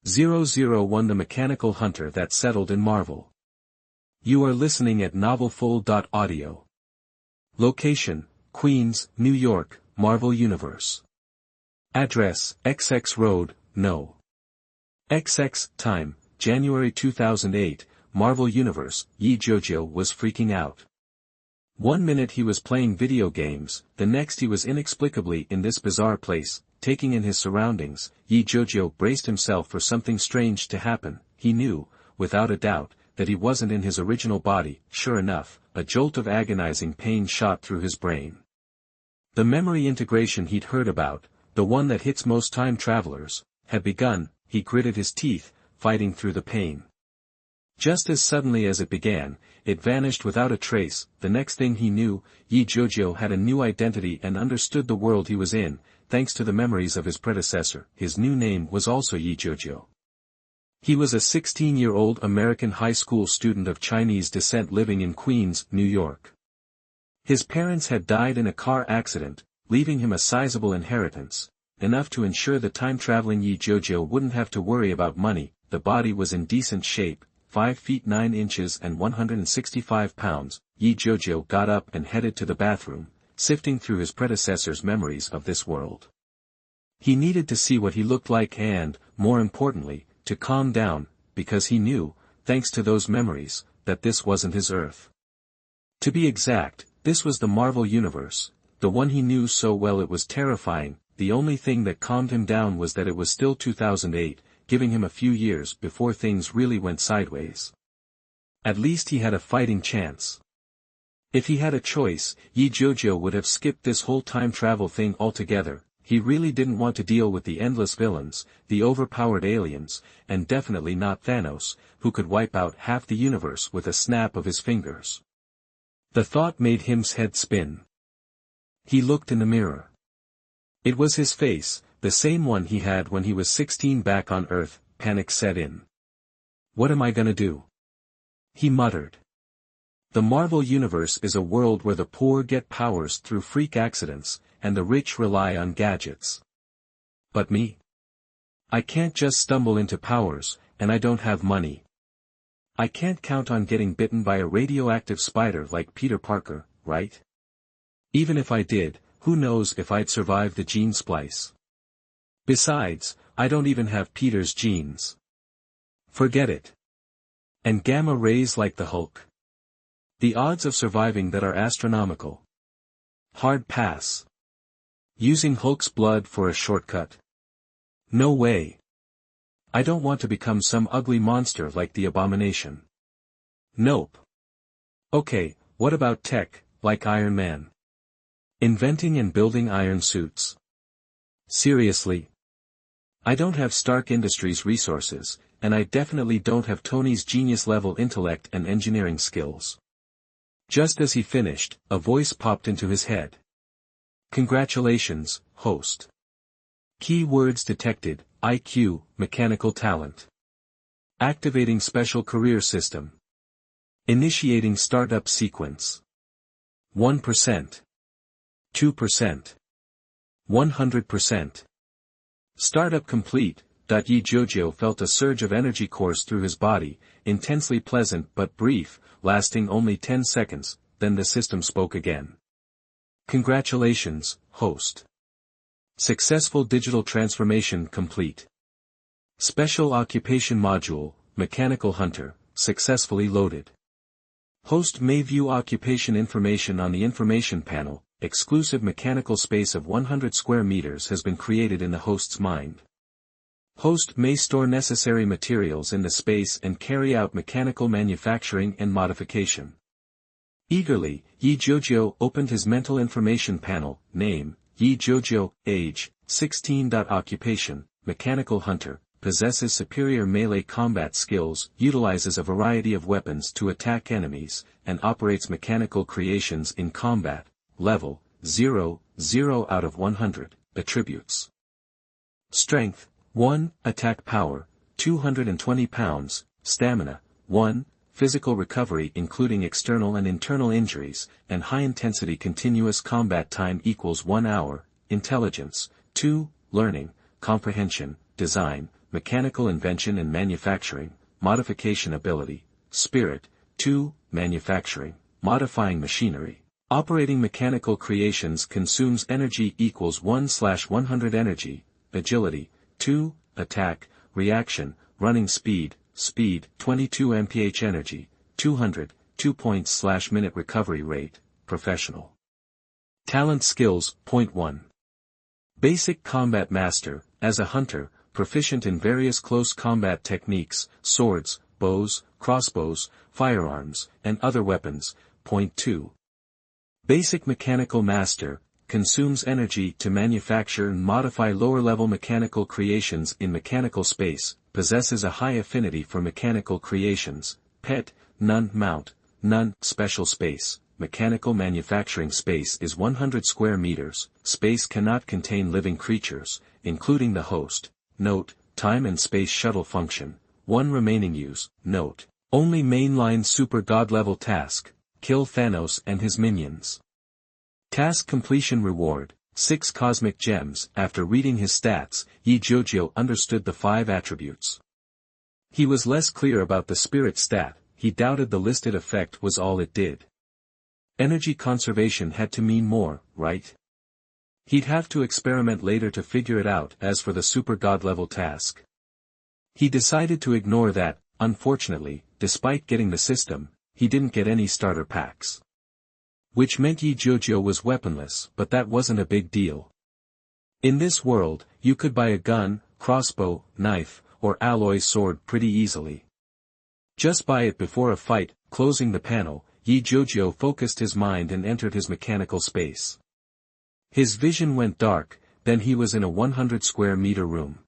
001 The Mechanical Hunter That Settled in Marvel. You are listening at novelfull.audio. Location, Queens, New York, Marvel Universe. Address, XX Road, No. XX, Time, January 2008, Marvel Universe. Jiujiu was freaking out. 1 minute he was playing video games, the next he was inexplicably in this bizarre place, taking in his surroundings. Jiujiu braced himself for something strange to happen. He knew, without a doubt, that he wasn't in his original body. Sure enough, a jolt of agonizing pain shot through his brain. The memory integration he'd heard about, the one that hits most time travelers, had begun. He gritted his teeth, fighting through the pain. Just as suddenly as it began, it vanished without a trace. The next thing he knew, Jiujiu had a new identity and understood the world he was in, thanks to the memories of his predecessor. His new name was also Jiujiu. He was a 16-year-old American high school student of Chinese descent living in Queens, New York. His parents had died in a car accident, leaving him a sizable inheritance, enough to ensure the time-traveling Jiujiu wouldn't have to worry about money. The body was in decent shape, 5 feet 9 inches and 165 pounds. Jiujiu got up and headed to the bathroom, sifting through his predecessor's memories of this world. He needed to see what he looked like and, more importantly, to calm down, because he knew, thanks to those memories, that this wasn't his Earth. To be exact, this was the Marvel Universe, the one he knew so well it was terrifying. The only thing that calmed him down was that it was still 2008, giving him a few years before things really went sideways. At least he had a fighting chance. If he had a choice, Jiujiu would have skipped this whole time travel thing altogether. He really didn't want to deal with the endless villains, the overpowered aliens, and definitely not Thanos, who could wipe out half the universe with a snap of his fingers. The thought made his head spin. He looked in the mirror. It was his face, the same one he had when he was 16 back on Earth. Panic set in. What am I gonna do? He muttered. The Marvel Universe is a world where the poor get powers through freak accidents, and the rich rely on gadgets. But me? I can't just stumble into powers, and I don't have money. I can't count on getting bitten by a radioactive spider like Peter Parker, right? Even if I did, who knows if I'd survive the gene splice? Besides, I don't even have Peter's genes. Forget it. And gamma rays like the Hulk. The odds of surviving that are astronomical. Hard pass. Using Hulk's blood for a shortcut? No way. I don't want to become some ugly monster like the Abomination. Nope. Okay, what about tech, like Iron Man? Inventing and building iron suits. Seriously? I don't have Stark Industries resources, and I definitely don't have Tony's genius-level intellect and engineering skills. Just as he finished, a voice popped into his head. Congratulations, host. Keywords detected: IQ, mechanical talent. Activating special career system. Initiating startup sequence. 1%. 2%. 100%. Startup complete. Jiujiu felt a surge of energy course through his body, intensely pleasant but brief, lasting only 10 seconds, then the system spoke again. Congratulations, host. Successful digital transformation complete. Special occupation module, Mechanical Hunter, successfully loaded. Host may view occupation information on the information panel. Exclusive mechanical space of 100 square meters has been created in the host's mind. Host may store necessary materials in the space and carry out mechanical manufacturing and modification. Eagerly, Jiujiu opened his mental information panel. Name, Jiujiu. Age, 16. Occupation, Mechanical Hunter. Possesses superior melee combat skills, utilizes a variety of weapons to attack enemies, and operates mechanical creations in combat. Level, 0, 0 out of 100. Attributes. Strength, 1, attack power, 220 pounds, stamina, 1, physical recovery including external and internal injuries, and high-intensity continuous combat time equals 1 hour, intelligence, 2, learning, comprehension, design, mechanical invention and manufacturing, modification ability, spirit, 2, manufacturing, modifying machinery. Operating mechanical creations consumes energy equals 1/100 energy, agility, 2, attack, reaction, running speed, 22 mph energy, 200, 2 points/minute recovery rate, professional. Talent skills, 0.1. Basic combat master, as a hunter, proficient in various close combat techniques, swords, bows, crossbows, firearms, and other weapons, 0.2. Basic mechanical master, consumes energy to manufacture and modify lower-level mechanical creations in mechanical space, possesses a high affinity for mechanical creations, pet, none mount, none special space. Mechanical manufacturing space is 100 square meters, space cannot contain living creatures, including the host. Note, time and space shuttle function, 1 remaining use, note, only mainline super god level task, kill Thanos and his minions. Task completion reward, 6 cosmic gems. After reading his stats, Jiujiu understood the 5 attributes. He was less clear about the spirit stat, he doubted the listed effect was all it did. Energy conservation had to mean more, right? He'd have to experiment later to figure it out. As for the super god level task, he decided to ignore that. Unfortunately, despite getting the system, he didn't get any starter packs. Which meant Jiujiu was weaponless, but that wasn't a big deal. In this world, you could buy a gun, crossbow, knife, or alloy sword pretty easily. Just buy it before a fight. Closing the panel, Jiujiu focused his mind and entered his mechanical space. His vision went dark, then he was in a 100 square meter room.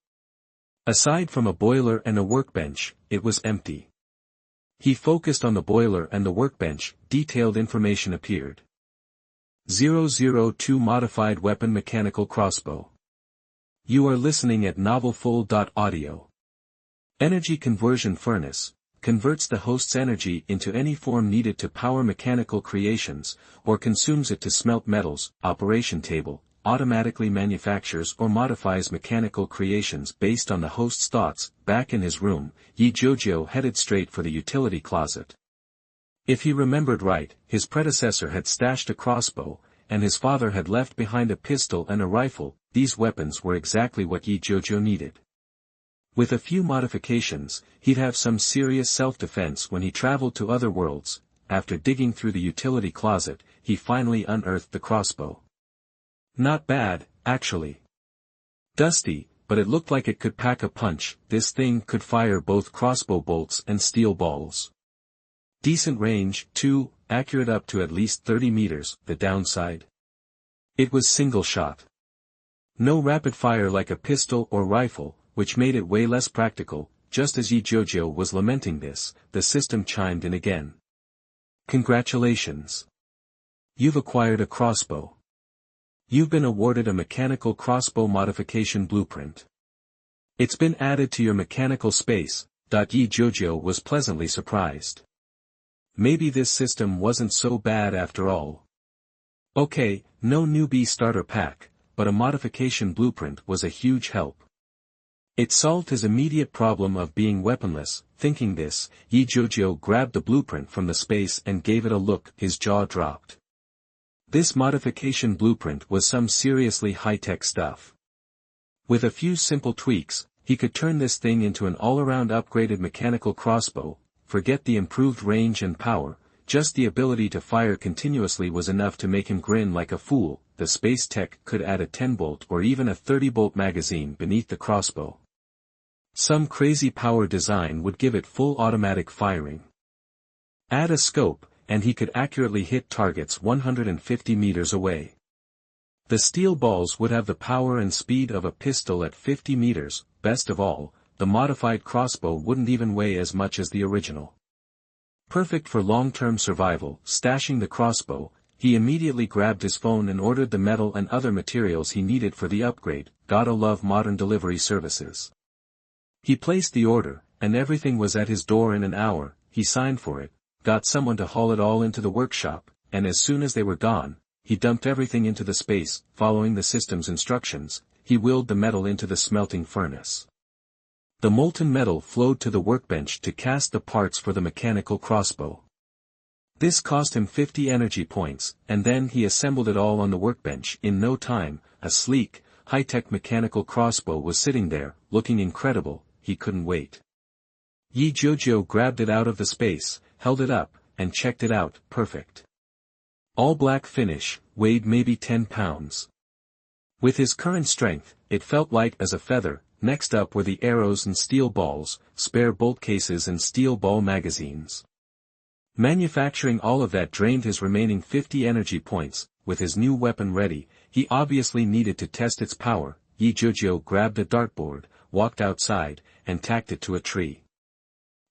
Aside from a boiler and a workbench, it was empty. He focused on the boiler and the workbench. Detailed information appeared. 002 Modified Weapon Mechanical Crossbow. You are listening at novelfull.audio. Energy Conversion Furnace, converts the host's energy into any form needed to power mechanical creations, or consumes it to smelt metals. Operation table, automatically manufactures or modifies mechanical creations based on the host's thoughts. Back in his room, Jiujiu headed straight for the utility closet. If he remembered right, his predecessor had stashed a crossbow, and his father had left behind a pistol and a rifle. These weapons were exactly what Jiujiu needed. With a few modifications, he'd have some serious self-defense when he traveled to other worlds. After digging through the utility closet, he finally unearthed the crossbow. Not bad, actually. Dusty, but it looked like it could pack a punch. This thing could fire both crossbow bolts and steel balls. Decent range, too, accurate up to at least 30 meters. The downside? It was single shot. No rapid fire like a pistol or rifle, which made it way less practical. Just as Jiujiu was lamenting this, the system chimed in again. Congratulations. You've acquired a crossbow. You've been awarded a mechanical crossbow modification blueprint. It's been added to your mechanical space. Jiujiu was pleasantly surprised. Maybe this system wasn't so bad after all. Okay, no newbie starter pack, but a modification blueprint was a huge help. It solved his immediate problem of being weaponless. Thinking this, Jiujiu grabbed the blueprint from the space and gave it a look. His jaw dropped. This modification blueprint was some seriously high-tech stuff. With a few simple tweaks, he could turn this thing into an all-around upgraded mechanical crossbow. Forget the improved range and power, just the ability to fire continuously was enough to make him grin like a fool. The space tech could add a 10-bolt or even a 30-bolt magazine beneath the crossbow. Some crazy power design would give it full automatic firing. Add a scope, and he could accurately hit targets 150 meters away. The steel balls would have the power and speed of a pistol at 50 meters. Best of all, the modified crossbow wouldn't even weigh as much as the original. Perfect for long-term survival. Stashing the crossbow, he immediately grabbed his phone and ordered the metal and other materials he needed for the upgrade. Gotta love modern delivery services. He placed the order, and everything was at his door in an hour. He signed for it, got someone to haul it all into the workshop, and as soon as they were gone, he dumped everything into the space. Following the system's instructions, he willed the metal into the smelting furnace. The molten metal flowed to the workbench to cast the parts for the mechanical crossbow. This cost him 50 energy points, and then he assembled it all on the workbench. In no time, a sleek, high-tech mechanical crossbow was sitting there, looking incredible. He couldn't wait. Jiujiu grabbed it out of the space, held it up, and checked it out. Perfect. All black finish, weighed maybe 10 pounds. With his current strength, it felt light as a feather. Next up were the arrows and steel balls, spare bolt cases and steel ball magazines. Manufacturing all of that drained his remaining 50 energy points. With his new weapon ready, he obviously needed to test its power. Jiujiu grabbed a dartboard, walked outside, and tacked it to a tree.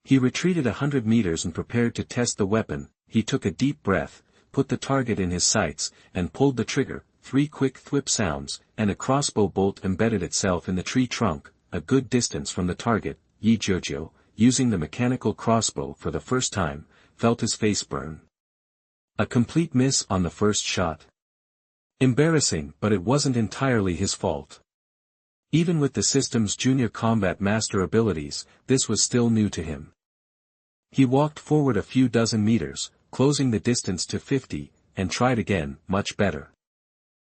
He retreated 100 meters and prepared to test the weapon. He took a deep breath, put the target in his sights, and pulled the trigger. 3 quick thwip sounds, and a crossbow bolt embedded itself in the tree trunk, a good distance from the target. Jiujiu, using the mechanical crossbow for the first time, felt his face burn. A complete miss on the first shot. Embarrassing, but it wasn't entirely his fault. Even with the system's junior combat master abilities, this was still new to him. He walked forward a few dozen meters, closing the distance to 50, and tried again. Much better.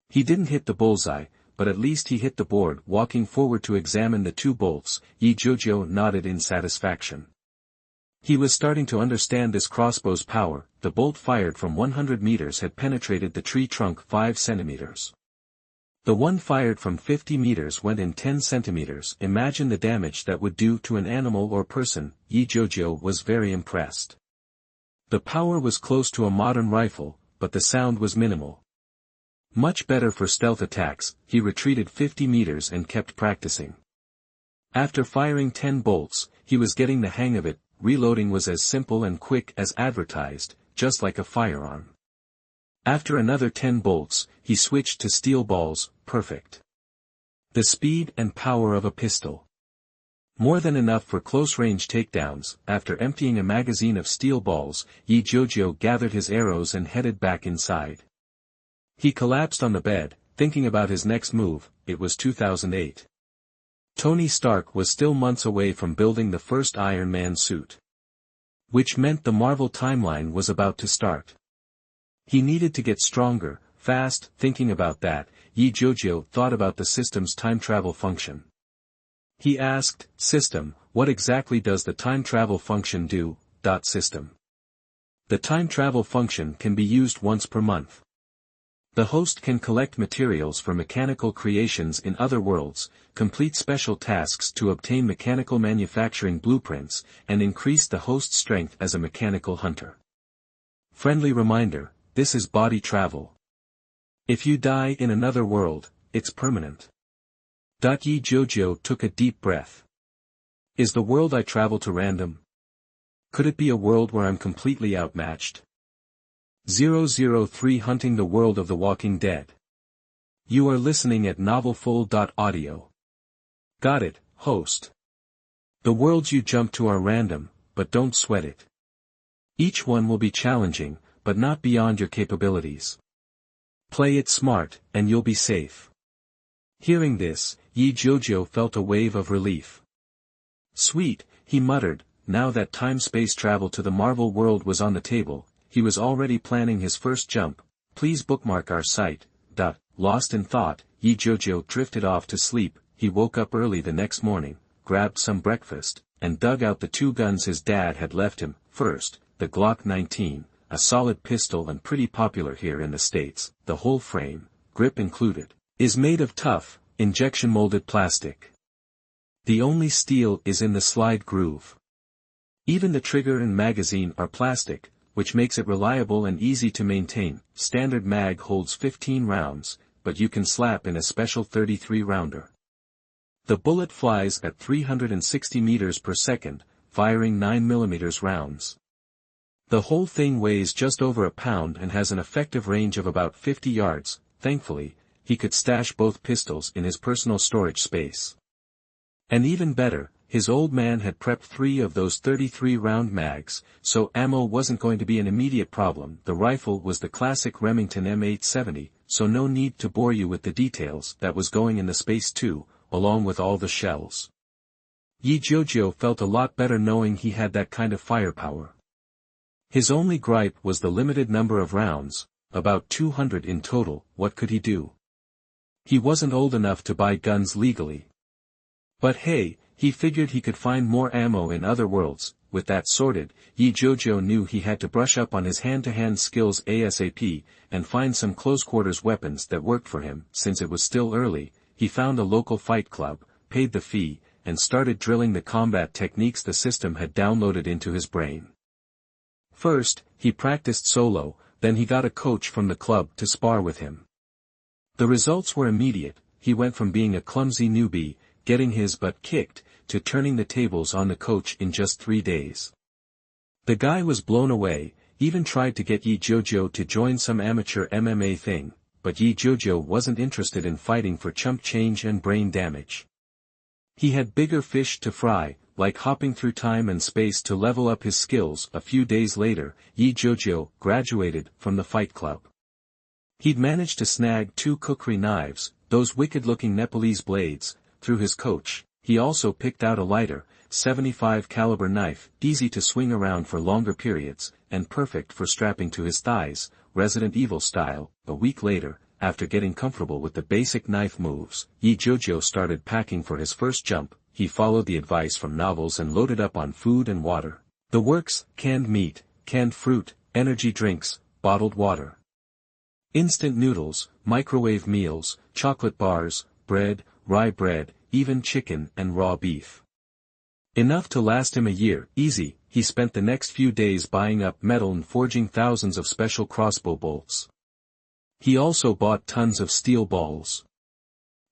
He didn't hit the bullseye, but at least he hit the board. Walking forward to examine the 2 bolts, Jiujiu nodded in satisfaction. He was starting to understand this crossbow's power. The bolt fired from 100 meters had penetrated the tree trunk 5 centimeters. The one fired from 50 meters went in 10 centimeters. Imagine the damage that would do to an animal or person. Jiujiu was very impressed. The power was close to a modern rifle, but the sound was minimal. Much better for stealth attacks. He retreated 50 meters and kept practicing. After firing 10 bolts, he was getting the hang of it. Reloading was as simple and quick as advertised, just like a firearm. After another 10 bolts, he switched to steel balls. Perfect. The speed and power of a pistol. More than enough for close-range takedowns. After emptying a magazine of steel balls, Jiujiu gathered his arrows and headed back inside. He collapsed on the bed, thinking about his next move. It was 2008. Tony Stark was still months away from building the first Iron Man suit. Which meant the Marvel timeline was about to start. He needed to get stronger, fast. Thinking about that, Jiujiu thought about the system's time travel function. He asked, "System, what exactly does the time travel function do?" System. The time travel function can be used once per month. The host can collect materials for mechanical creations in other worlds, complete special tasks to obtain mechanical manufacturing blueprints, and increase the host's strength as a mechanical hunter. Friendly reminder, this is body travel. If you die in another world, it's permanent. Jiujiu took a deep breath. Is the world I travel to random? Could it be a world where I'm completely outmatched? 003 Hunting the World of the Walking Dead. You are listening at novelfull.audio. Got it, host. The worlds you jump to are random, but don't sweat it. Each one will be challenging, but not beyond your capabilities. Play it smart, and you'll be safe. Hearing this, Jiujiu felt a wave of relief. Sweet, he muttered. Now that time-space travel to the Marvel world was on the table, he was already planning his first jump. Please bookmark our site. Lost in thought, Jiujiu drifted off to sleep. He woke up early the next morning, grabbed some breakfast, and dug out the 2 guns his dad had left him. First, the Glock 19, a solid pistol and pretty popular here in the States. The whole frame, grip included, is made of tough, injection-molded plastic. The only steel is in the slide groove. Even the trigger and magazine are plastic, which makes it reliable and easy to maintain. Standard mag holds 15 rounds, but you can slap in a special 33-rounder. The bullet flies at 360 meters per second, firing 9mm rounds. The whole thing weighs just over a pound and has an effective range of about 50 yards. Thankfully, he could stash both pistols in his personal storage space. And even better, his old man had prepped 3 of those 33-round mags, so ammo wasn't going to be an immediate problem. The rifle was the classic Remington M870, so no need to bore you with the details. That was going in the space too, along with all the shells. Jiujiu felt a lot better knowing he had that kind of firepower. His only gripe was the limited number of rounds, about 200 in total. What could he do? He wasn't old enough to buy guns legally. But hey, he figured he could find more ammo in other worlds. With that sorted, Jiujiu knew he had to brush up on his hand-to-hand skills ASAP, and find some close-quarters weapons that worked for him. Since it was still early, he found a local fight club, paid the fee, and started drilling the combat techniques the system had downloaded into his brain. First, he practiced solo, then he got a coach from the club to spar with him. The results were immediate. He went from being a clumsy newbie, getting his butt kicked, to turning the tables on the coach in just 3 days. The guy was blown away, even tried to get Jiujiu to join some amateur MMA thing, but Jiujiu wasn't interested in fighting for chump change and brain damage. He had bigger fish to fry, like hopping through time and space to level up his skills. A few days later, Jiujiu graduated from the fight club. He'd managed to snag 2 kukri knives, those wicked-looking Nepalese blades, through his coach. He also picked out a lighter, 75 caliber knife, easy to swing around for longer periods, and perfect for strapping to his thighs, Resident Evil style. A week later, after getting comfortable with the basic knife moves, Jiujiu started packing for his first jump. He followed the advice from novels and loaded up on food and water. The works: canned meat, canned fruit, energy drinks, bottled water, instant noodles, microwave meals, chocolate bars, bread, rye bread, even chicken and raw beef. Enough to last him a year, easy. He spent the next few days buying up metal and forging thousands of special crossbow bolts. He also bought tons of steel balls.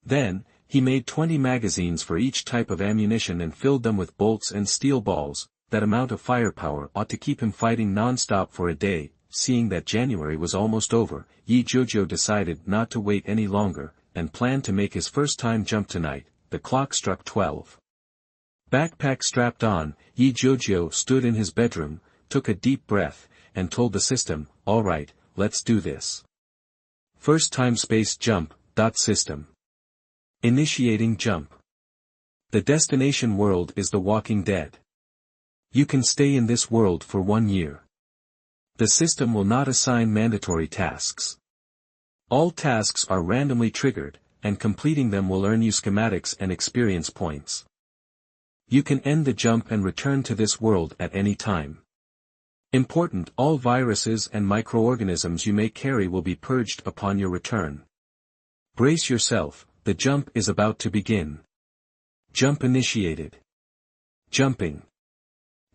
Then, he made 20 magazines for each type of ammunition and filled them with bolts and steel balls. That amount of firepower ought to keep him fighting non-stop for a day. Seeing that January was almost over, Jiujiu decided not to wait any longer, and planned to make his first time jump tonight. The clock struck 12. Backpack strapped on, Jiujiu stood in his bedroom, took a deep breath, and told the system, "All right, let's do this. First time space jump. System initiating jump. The destination world is The Walking Dead. You can stay in this world for 1 year. The system will not assign mandatory tasks. All tasks are randomly triggered, and completing them will earn you schematics and experience points. You can end the jump and return to this world at any time. Important: all viruses and microorganisms you may carry will be purged upon your return. Brace yourself, the jump is about to begin. Jump initiated. Jumping.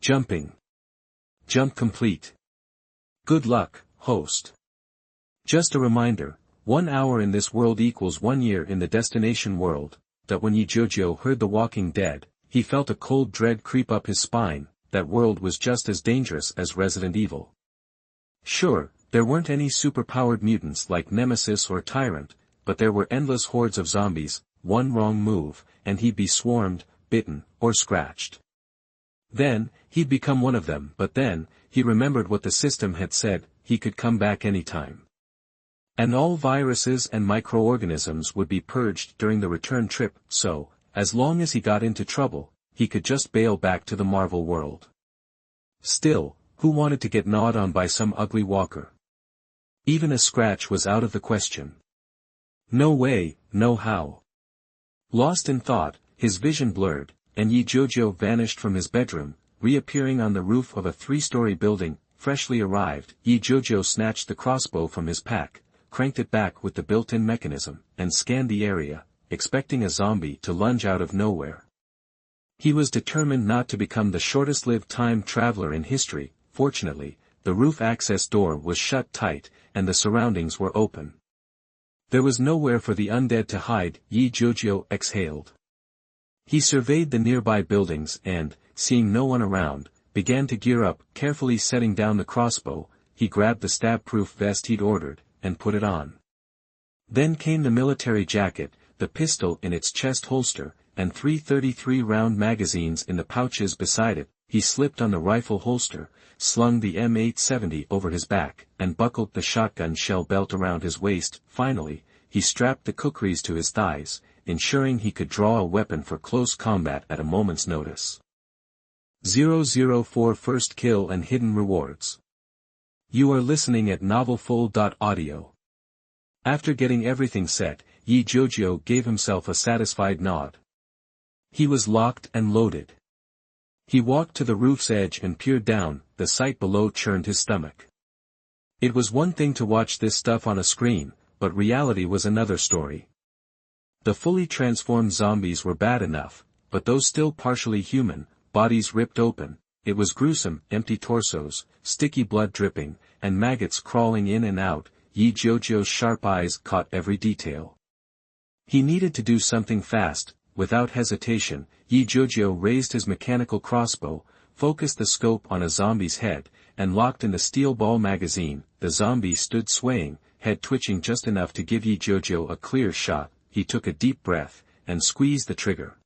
Jumping. Jump complete. Good luck, host. Just a reminder, 1 hour in this world equals 1 year in the destination world." That when Jiujiu heard The Walking Dead, he felt a cold dread creep up his spine. That world was just as dangerous as Resident Evil. Sure, there weren't any superpowered mutants like Nemesis or Tyrant, but there were endless hordes of zombies. One wrong move, and he'd be swarmed, bitten, or scratched. Then, he'd become one of them. But then, he remembered what the system had said: he could come back anytime. And all viruses and microorganisms would be purged during the return trip, so, as long as he got into trouble, he could just bail back to the Marvel world. Still, who wanted to get gnawed on by some ugly walker? Even a scratch was out of the question. No way, no how. Lost in thought, his vision blurred, and Jiujiu vanished from his bedroom, reappearing on the roof of a 3-story building. Freshly arrived, Jiujiu snatched the crossbow from his pack, cranked it back with the built-in mechanism, and scanned the area, expecting a zombie to lunge out of nowhere. He was determined not to become the shortest-lived time traveler in history. Fortunately, the roof access door was shut tight, and the surroundings were open. There was nowhere for the undead to hide. Jiujiu exhaled. He surveyed the nearby buildings and, seeing no one around, began to gear up. Carefully setting down the crossbow, he grabbed the stab-proof vest he'd ordered, and put it on. Then came the military jacket, the pistol in its chest holster, and 3 33-round magazines in the pouches beside it. He slipped on the rifle holster, slung the M870 over his back, and buckled the shotgun shell belt around his waist. Finally, he strapped the kukris to his thighs, ensuring he could draw a weapon for close combat at a moment's notice. 004 First Kill and Hidden Rewards. You are listening at novelfull.audio. After getting everything set, Jiujiu gave himself a satisfied nod. He was locked and loaded. He walked to the roof's edge and peered down. The sight below churned his stomach. It was one thing to watch this stuff on a screen, but reality was another story. The fully transformed zombies were bad enough, but those still partially human, bodies ripped open, it was gruesome, empty torsos, sticky blood dripping, and maggots crawling in and out. Jiujiu's sharp eyes caught every detail. He needed to do something fast. Without hesitation, Jiujiu raised his mechanical crossbow, focused the scope on a zombie's head, and locked in the steel ball magazine. The zombie stood swaying, head twitching just enough to give Jiujiu a clear shot. He took a deep breath, and squeezed the trigger.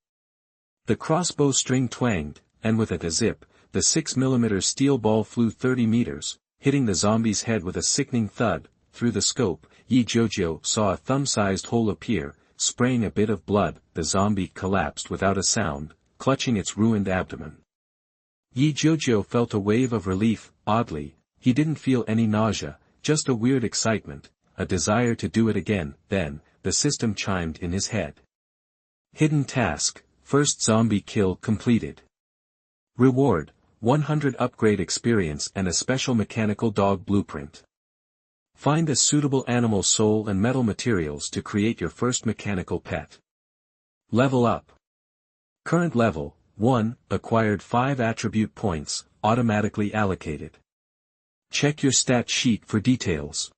The crossbow string twanged, and with a zip, the 6mm steel ball flew 30 meters, hitting the zombie's head with a sickening thud. Through the scope, Jiujiu saw a thumb-sized hole appear, spraying a bit of blood. The zombie collapsed without a sound, clutching its ruined abdomen. Jiujiu felt a wave of relief. Oddly, he didn't feel any nausea, just a weird excitement, a desire to do it again. Then, the system chimed in his head. Hidden task, first zombie kill completed. Reward, 100 upgrade experience and a special mechanical dog blueprint. Find a suitable animal soul and metal materials to create your first mechanical pet. Level up. Current level, 1, acquired 5 attribute points, automatically allocated. Check your stat sheet for details.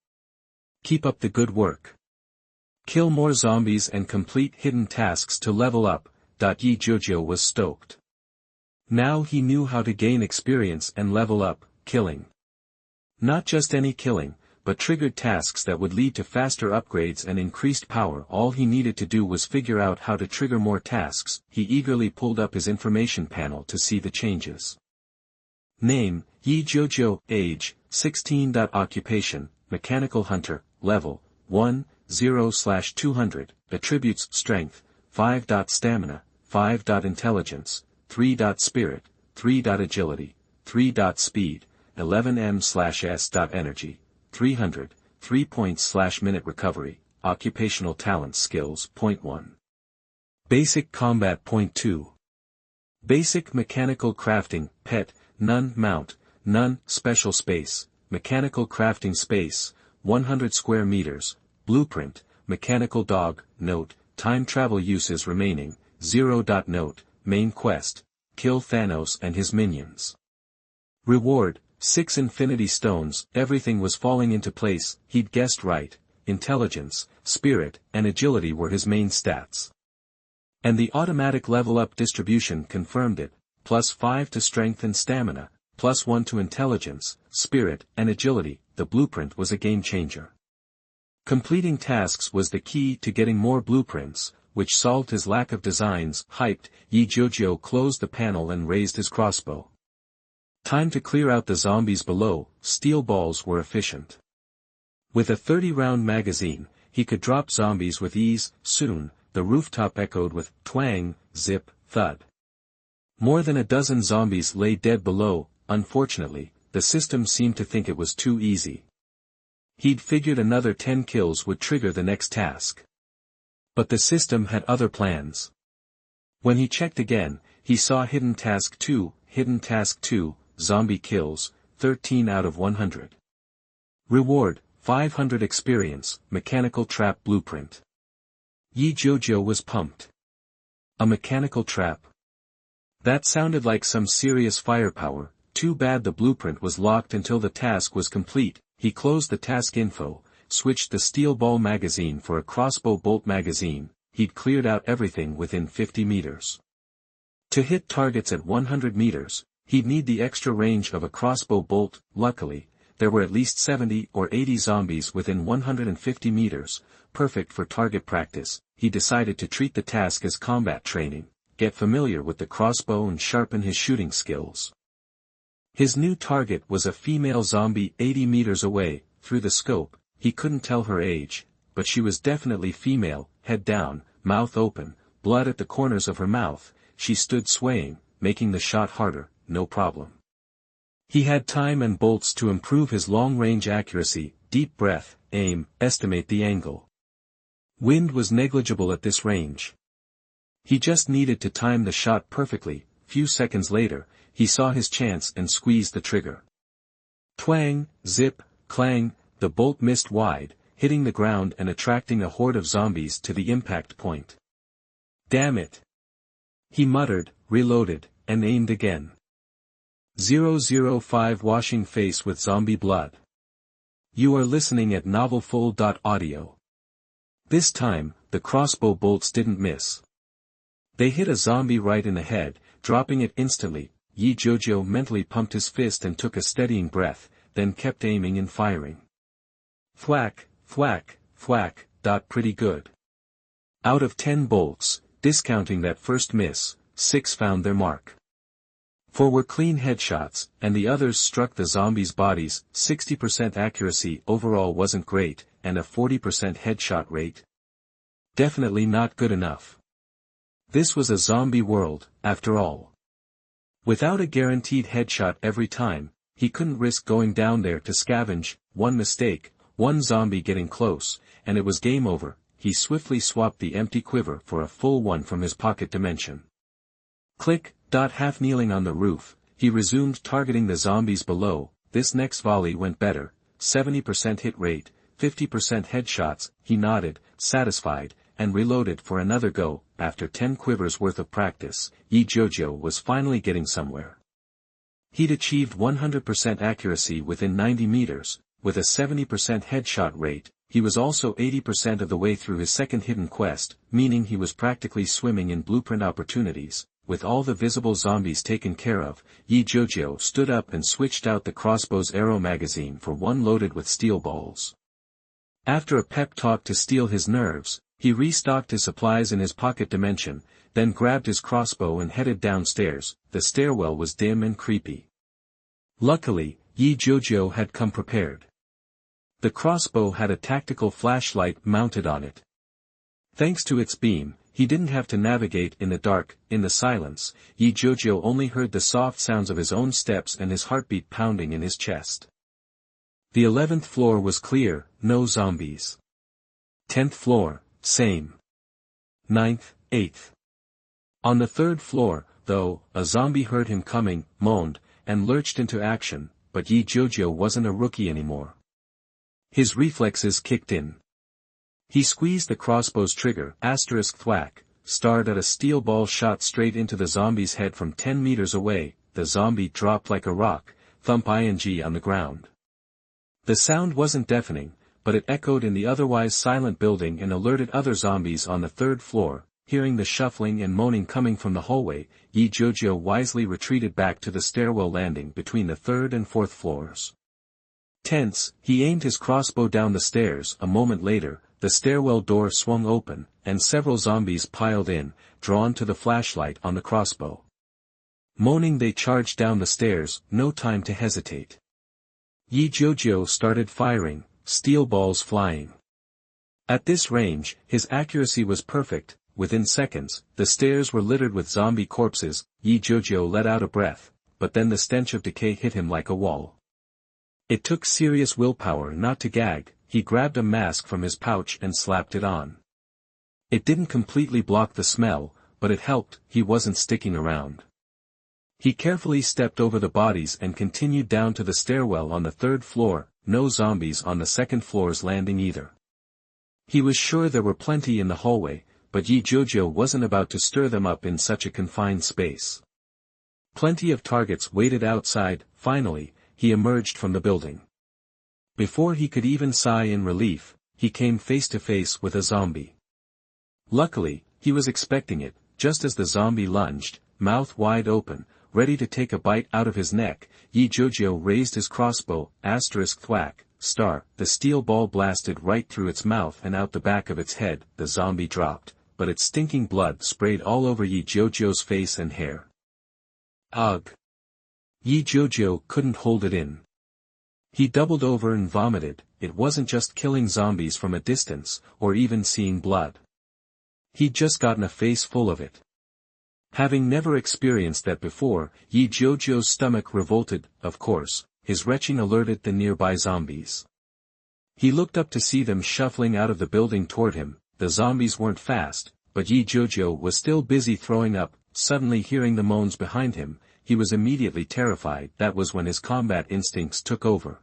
Keep up the good work. Kill more zombies and complete hidden tasks to level up. Jiujiu was stoked. Now he knew how to gain experience and level up, killing. Not just any killing, but triggered tasks that would lead to faster upgrades and increased power. All he needed to do was figure out how to trigger more tasks. He eagerly pulled up his information panel to see the changes. Name, Jiujiu. Age, 16. Occupation, Mechanical Hunter. Level, 1, 0/200. Attributes, Strength, 5. Stamina, 5. Intelligence, 3. Spirit, 3. Agility, 3. Speed, 11m/s. Energy, 300, 3 points/minute recovery, occupational talent skills. 0.1. Basic combat. 0.2. Basic mechanical crafting, pet, none. Mount, none. Special space, mechanical crafting space, 100 square meters. Blueprint, mechanical dog. Note, time travel uses remaining, 0. Note, main quest, kill Thanos and his minions. Reward, 6 infinity stones. Everything was falling into place. He'd guessed right. Intelligence, spirit, and agility were his main stats. And the automatic level-up distribution confirmed it, +5 to strength and stamina, +1 to intelligence, spirit, and agility. The blueprint was a game-changer. Completing tasks was the key to getting more blueprints, which solved his lack of designs. Hyped, Jiujiu closed the panel and raised his crossbow. Time to clear out the zombies below. Steel balls were efficient. With a 30-round magazine, he could drop zombies with ease. Soon, the rooftop echoed with twang, zip, thud. More than a dozen zombies lay dead below. Unfortunately, the system seemed to think it was too easy. He'd figured another 10 kills would trigger the next task. But the system had other plans. When he checked again, he saw Hidden Task 2, Hidden Task 2, Zombie Kills, 13 out of 100. Reward, 500 experience, Mechanical Trap Blueprint. Jiujiu was pumped. A mechanical trap? That sounded like some serious firepower. Too bad the blueprint was locked until the task was complete. He closed the task info, switched the steel ball magazine for a crossbow bolt magazine. He'd cleared out everything within 50 meters. To hit targets at 100 meters, he'd need the extra range of a crossbow bolt. Luckily, there were at least 70 or 80 zombies within 150 meters, perfect for target practice. He decided to treat the task as combat training, get familiar with the crossbow and sharpen his shooting skills. His new target was a female zombie 80 meters away. Through the scope, he couldn't tell her age, but she was definitely female. Head down, mouth open, blood at the corners of her mouth. She stood swaying, making the shot harder, no problem. He had time and bolts to improve his long-range accuracy, deep breath, aim, estimate the angle. Wind was negligible at this range. He just needed to time the shot perfectly. Few seconds later, he saw his chance and squeezed the trigger. Twang, zip, clang, the bolt missed wide, hitting the ground and attracting a horde of zombies to the impact point. Damn it! He muttered, reloaded, and aimed again. 005 Washing face with zombie blood. You are listening at novelfull.audio. This time, the crossbow bolts didn't miss. They hit a zombie right in the head, dropping it instantly. Jiujiu mentally pumped his fist and took a steadying breath, then kept aiming and firing. Thwack, thwack, thwack, pretty good. Out of 10 bolts, discounting that first miss, 6 found their mark. 4 were clean headshots, and the others struck the zombies' bodies. 60% accuracy overall wasn't great, and a 40% headshot rate. Definitely not good enough. This was a zombie world, after all. Without a guaranteed headshot every time, he couldn't risk going down there to scavenge. One mistake, one zombie getting close, and it was game over. He swiftly swapped the empty quiver for a full one from his pocket dimension. Click. Half kneeling on the roof, he resumed targeting the zombies below. This next volley went better, 70% hit rate, 50% headshots. He nodded, satisfied, and reloaded for another go. After 10 quivers worth of practice, Jiujiu was finally getting somewhere. He'd achieved 100% accuracy within 90 meters, with a 70% headshot rate. He was also 80% of the way through his second hidden quest, meaning he was practically swimming in blueprint opportunities. With all the visible zombies taken care of, Jiujiu stood up and switched out the crossbow's arrow magazine for one loaded with steel balls. After a pep talk to steel his nerves, he restocked his supplies in his pocket dimension, then grabbed his crossbow and headed downstairs. The stairwell was dim and creepy. Luckily, Jiujiu had come prepared. The crossbow had a tactical flashlight mounted on it. Thanks to its beam, he didn't have to navigate in the dark. In the silence, Jiujiu only heard the soft sounds of his own steps and his heartbeat pounding in his chest. The 11th floor was clear, no zombies. 10th floor, same. 9th, 8th. On the 3rd floor, though, a zombie heard him coming, moaned, and lurched into action, but Jiujiu wasn't a rookie anymore. His reflexes kicked in. He squeezed the crossbow's trigger, thwack, starred at a steel ball shot straight into the zombie's head from 10 meters away. The zombie dropped like a rock, thump ing on the ground. The sound wasn't deafening, but it echoed in the otherwise silent building and alerted other zombies on the 3rd floor. Hearing the shuffling and moaning coming from the hallway, Jiujiu wisely retreated back to the stairwell landing between the 3rd and 4th floors. Tense, he aimed his crossbow down the stairs. A moment later, the stairwell door swung open, and several zombies piled in, drawn to the flashlight on the crossbow. Moaning, they charged down the stairs. No time to hesitate. Jiujiu started firing, steel balls flying. At this range, his accuracy was perfect. Within seconds, the stairs were littered with zombie corpses. Jiujiu let out a breath, but then the stench of decay hit him like a wall. It took serious willpower not to gag. He grabbed a mask from his pouch and slapped it on. It didn't completely block the smell, but it helped. He wasn't sticking around. He carefully stepped over the bodies and continued down to the stairwell on the 3rd floor. No zombies on the 2nd floor's landing either. He was sure there were plenty in the hallway, but Jiujiu wasn't about to stir them up in such a confined space. Plenty of targets waited outside. Finally, he emerged from the building. Before he could even sigh in relief, he came face to face with a zombie. Luckily, he was expecting it. Just as the zombie lunged, mouth wide open, ready to take a bite out of his neck, Jiujiu raised his crossbow, thwack, the steel ball blasted right through its mouth and out the back of its head. The zombie dropped, but its stinking blood sprayed all over Jiujiu's face and hair. Ugh! Jiujiu couldn't hold it in. He doubled over and vomited. It wasn't just killing zombies from a distance, or even seeing blood. He'd just gotten a face full of it. Having never experienced that before, Jiujiu's stomach revolted. Of course, his retching alerted the nearby zombies. He looked up to see them shuffling out of the building toward him. The zombies weren't fast, but Jiujiu was still busy throwing up. Suddenly hearing the moans behind him, he was immediately terrified. That was when his combat instincts took over.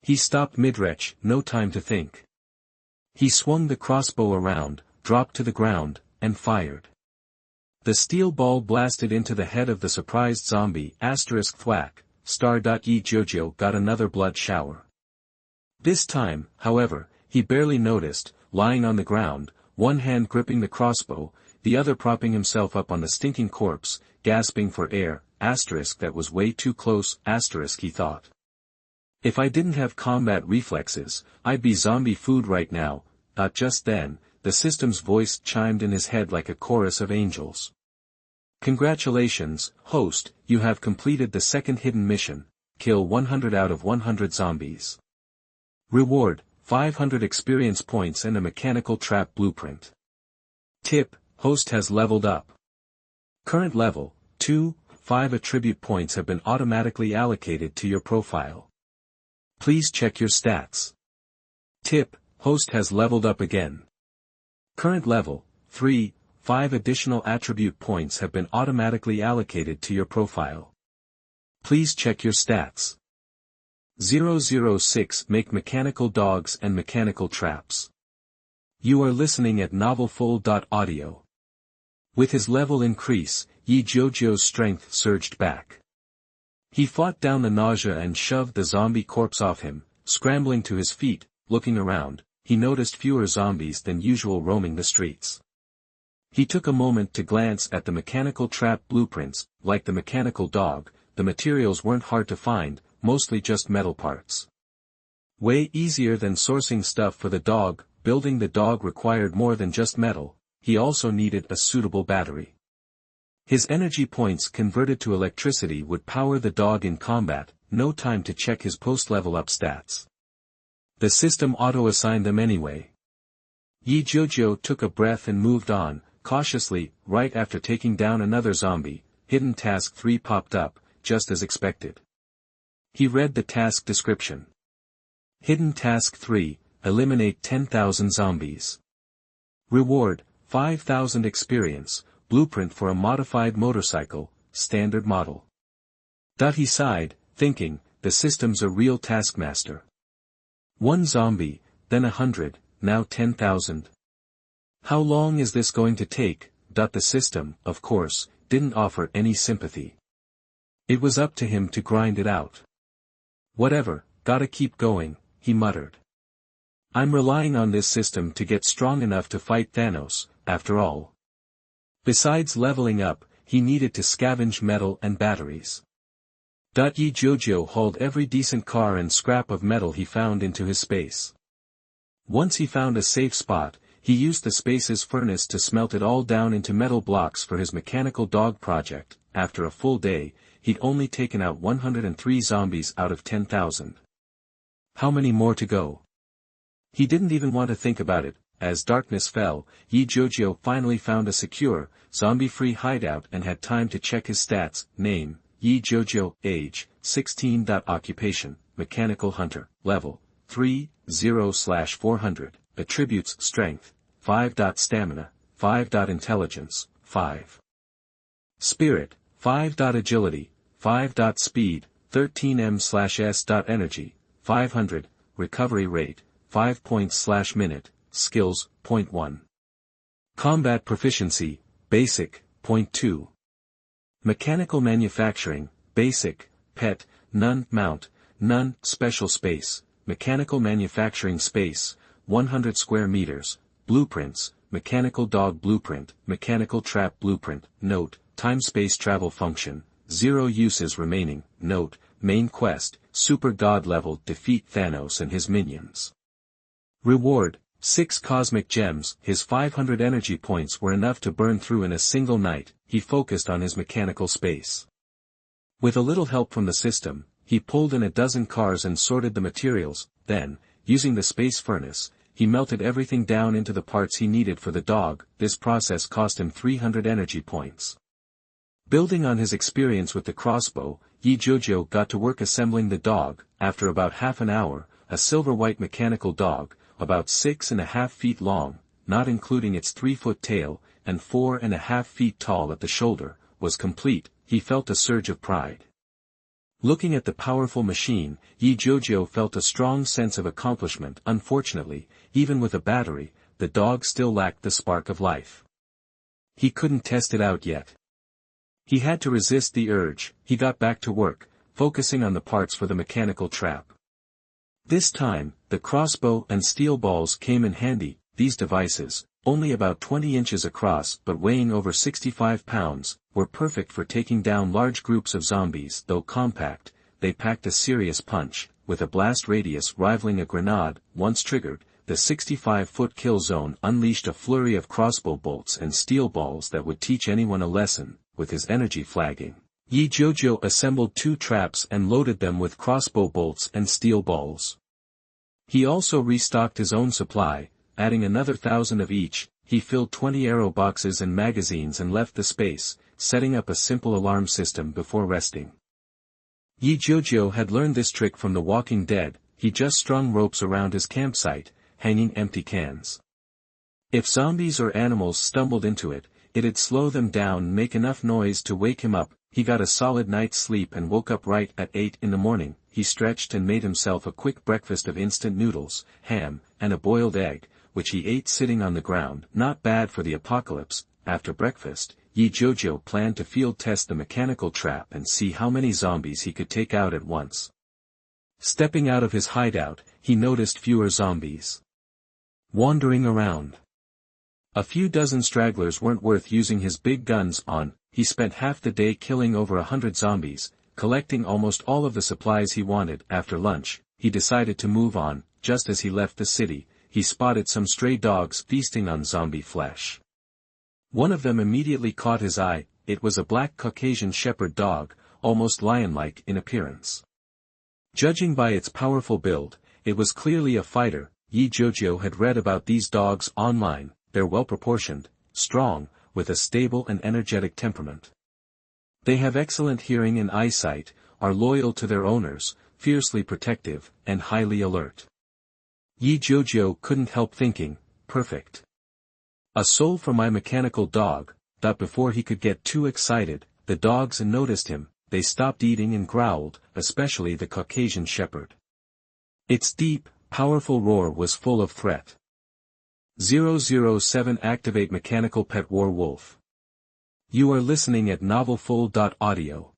He stopped mid-retch, no time to think. He swung the crossbow around, dropped to the ground, and fired. The steel ball blasted into the head of the surprised zombie. Thwack, Jiujiu got another blood shower. This time, however, he barely noticed, lying on the ground, one hand gripping the crossbow, the other propping himself up on the stinking corpse, gasping for air. That was way too close. He thought. If I didn't have combat reflexes, I'd be zombie food right now. Just then, the system's voice chimed in his head like a chorus of angels. Congratulations, host, you have completed the second hidden mission. Kill 100 out of 100 zombies. Reward, 500 experience points and a mechanical trap blueprint. Tip, host has leveled up. Current level, 2, 5 attribute points have been automatically allocated to your profile. Please check your stats. Tip, host has leveled up again. Current level, 3, 5 additional attribute points have been automatically allocated to your profile. Please check your stats. 006 Make mechanical dogs and mechanical traps. You are listening at novelfull.audio. With his level increase, Jiujiu's strength surged back. He fought down the nausea and shoved the zombie corpse off him. Scrambling to his feet, looking around, he noticed fewer zombies than usual roaming the streets. He took a moment to glance at the mechanical trap blueprints. Like the mechanical dog, the materials weren't hard to find, mostly just metal parts. Way easier than sourcing stuff for the dog. Building the dog required more than just metal, he also needed a suitable battery. His energy points converted to electricity would power the dog in combat. No time to check his post-level up stats. The system auto-assigned them anyway. Jiujiu took a breath and moved on, cautiously. Right after taking down another zombie, Hidden Task 3 popped up, just as expected. He read the task description. Hidden Task 3, eliminate 10,000 zombies. Reward, 5,000 experience, blueprint for a modified motorcycle, standard model. He sighed, thinking, the system's a real taskmaster. One zombie, then 100, now 10,000. How long is this going to take? The system, of course, didn't offer any sympathy. It was up to him to grind it out. Whatever, gotta keep going, he muttered. I'm relying on this system to get strong enough to fight Thanos, after all. Besides leveling up, he needed to scavenge metal and batteries. Jiujiu hauled every decent car and scrap of metal he found into his space. Once he found a safe spot, he used the space's furnace to smelt it all down into metal blocks for his mechanical dog project. After a full day, he'd only taken out 103 zombies out of 10,000. How many more to go? He didn't even want to think about it. As darkness fell, Jiujiu finally found a secure, zombie-free hideout and had time to check his stats. Name, Jiujiu, age, 16. Occupation, mechanical hunter, level, 3, 0/400, attributes, strength, 5. Stamina, 5. Intelligence, 5. Spirit, 5. Agility, 5. Speed, 13m/s. Energy, 500, recovery rate, 5 points/minute, skills, 0.1. Combat proficiency, basic, 0.2. Mechanical manufacturing, basic, pet, none, mount, none, special space, mechanical manufacturing space, 100 square meters, blueprints, mechanical dog blueprint, mechanical trap blueprint, note, time-space travel function, 0 uses remaining, note, main quest, super god level, defeat Thanos and his minions. Reward, 6 cosmic gems. His 500 energy points were enough to burn through in a single night. He focused on his mechanical space. With a little help from the system, he pulled in a dozen cars and sorted the materials. Then, using the space furnace, he melted everything down into the parts he needed for the dog. This process cost him 300 energy points. Building on his experience with the crossbow, Jiujiu got to work assembling the dog. After about half an hour, a silver-white mechanical dog, about 6.5 feet long, not including its 3-foot tail, and 4.5 feet tall at the shoulder, was complete. He felt a surge of pride. Looking at the powerful machine, Jiujiu felt a strong sense of accomplishment. Unfortunately, even with a battery, the dog still lacked the spark of life. He couldn't test it out yet. He had to resist the urge. He got back to work, focusing on the parts for the mechanical trap. This time, the crossbow and steel balls came in handy. These devices, only about 20 inches across but weighing over 65 pounds, were perfect for taking down large groups of zombies. Though compact, they packed a serious punch, with a blast radius rivaling a grenade. Once triggered, the 65-foot kill zone unleashed a flurry of crossbow bolts and steel balls that would teach anyone a lesson. With his energy flagging, Jiujiu assembled 2 traps and loaded them with crossbow bolts and steel balls. He also restocked his own supply, adding another 1,000 of each. He filled 20 arrow boxes and magazines and left the space, setting up a simple alarm system before resting. Jiujiu had learned this trick from The Walking Dead. He just strung ropes around his campsite, hanging empty cans. If zombies or animals stumbled into it, it'd slow them down and make enough noise to wake him up. He got a solid night's sleep and woke up right at 8 in the morning. He stretched and made himself a quick breakfast of instant noodles, ham, and a boiled egg, which he ate sitting on the ground. Not bad for the apocalypse. After breakfast, Jiujiu planned to field test the mechanical trap and see how many zombies he could take out at once. Stepping out of his hideout, he noticed fewer zombies wandering around. A few dozen stragglers weren't worth using his big guns on. He spent half the day killing over 100 zombies, collecting almost all of the supplies he wanted. After lunch, he decided to move on. Just as he left the city, he spotted some stray dogs feasting on zombie flesh. One of them immediately caught his eye. It was a black Caucasian shepherd dog, almost lion-like in appearance. Judging by its powerful build, it was clearly a fighter. Jiujiu had read about these dogs online. They're well-proportioned, strong, with a stable and energetic temperament. They have excellent hearing and eyesight, are loyal to their owners, fiercely protective, and highly alert. Jiujiu couldn't help thinking, perfect. A soul for my mechanical dog. But before he could get too excited, the dogs noticed him. They stopped eating and growled, especially the Caucasian shepherd. Its deep, powerful roar was full of threat. 007 Activate Mechanical Pet War Wolf. You are listening at novelfull.audio.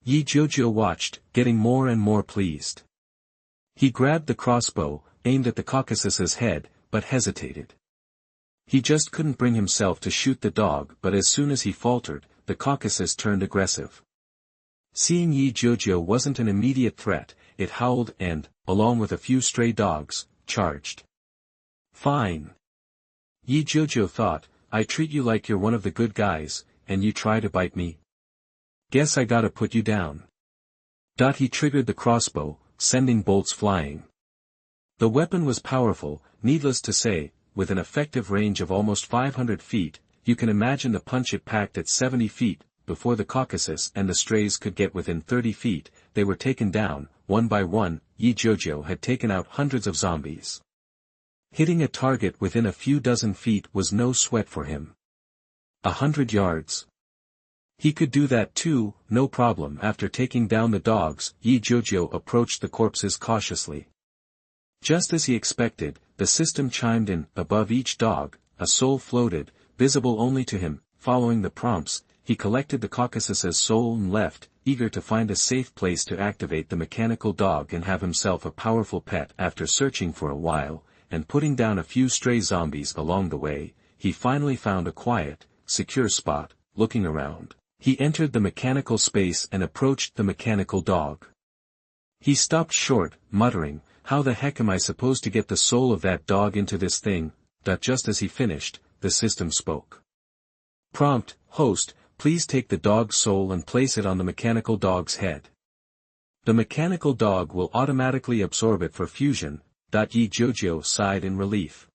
Jiujiu watched, getting more and more pleased. He grabbed the crossbow, aimed at the Caucasus's head, but hesitated. He just couldn't bring himself to shoot the dog, but as soon as he faltered, the Caucasus turned aggressive. Seeing Jiujiu wasn't an immediate threat, it howled and, along with a few stray dogs, charged. Fine. Jiujiu thought, I treat you like you're one of the good guys, and you try to bite me? Guess I gotta put you down. He triggered the crossbow, sending bolts flying. The weapon was powerful, needless to say, with an effective range of almost 500 feet, you can imagine the punch it packed at 70 feet, before the Caucasus and the strays could get within 30 feet, they were taken down, one by one. Jiujiu had taken out hundreds of zombies. Hitting a target within a few dozen feet was no sweat for him. 100 yards. He could do that too, no problem. After taking down the dogs, Jiujiu approached the corpses cautiously. Just as he expected, the system chimed in. Above each dog, a soul floated, visible only to him. Following the prompts, he collected the Caucasus's soul and left, eager to find a safe place to activate the mechanical dog and have himself a powerful pet. After searching for a while, and putting down a few stray zombies along the way, he finally found a quiet, secure spot. Looking around, he entered the mechanical space and approached the mechanical dog. He stopped short, muttering, how the heck am I supposed to get the soul of that dog into this thing? Just as he finished, the system spoke. Prompt, host, please take the dog's soul and place it on the mechanical dog's head. The mechanical dog will automatically absorb it for fusion. Jiujiu sighed in relief.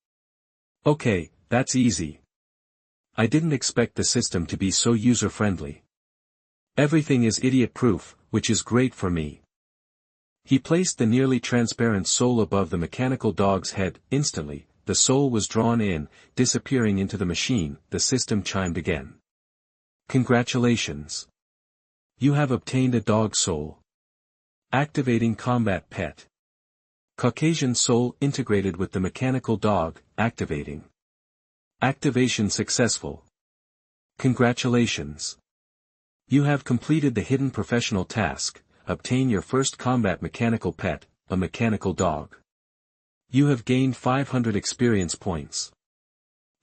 Okay, that's easy. I didn't expect the system to be so user-friendly. Everything is idiot-proof, which is great for me. He placed the nearly transparent soul above the mechanical dog's head. Instantly, the soul was drawn in, disappearing into the machine. The system chimed again. Congratulations. You have obtained a dog soul. Activating combat pet. Caucasian soul integrated with the mechanical dog, activating. Activation successful. Congratulations. You have completed the hidden professional task. Obtain your first combat mechanical pet, a mechanical dog. You have gained 500 experience points.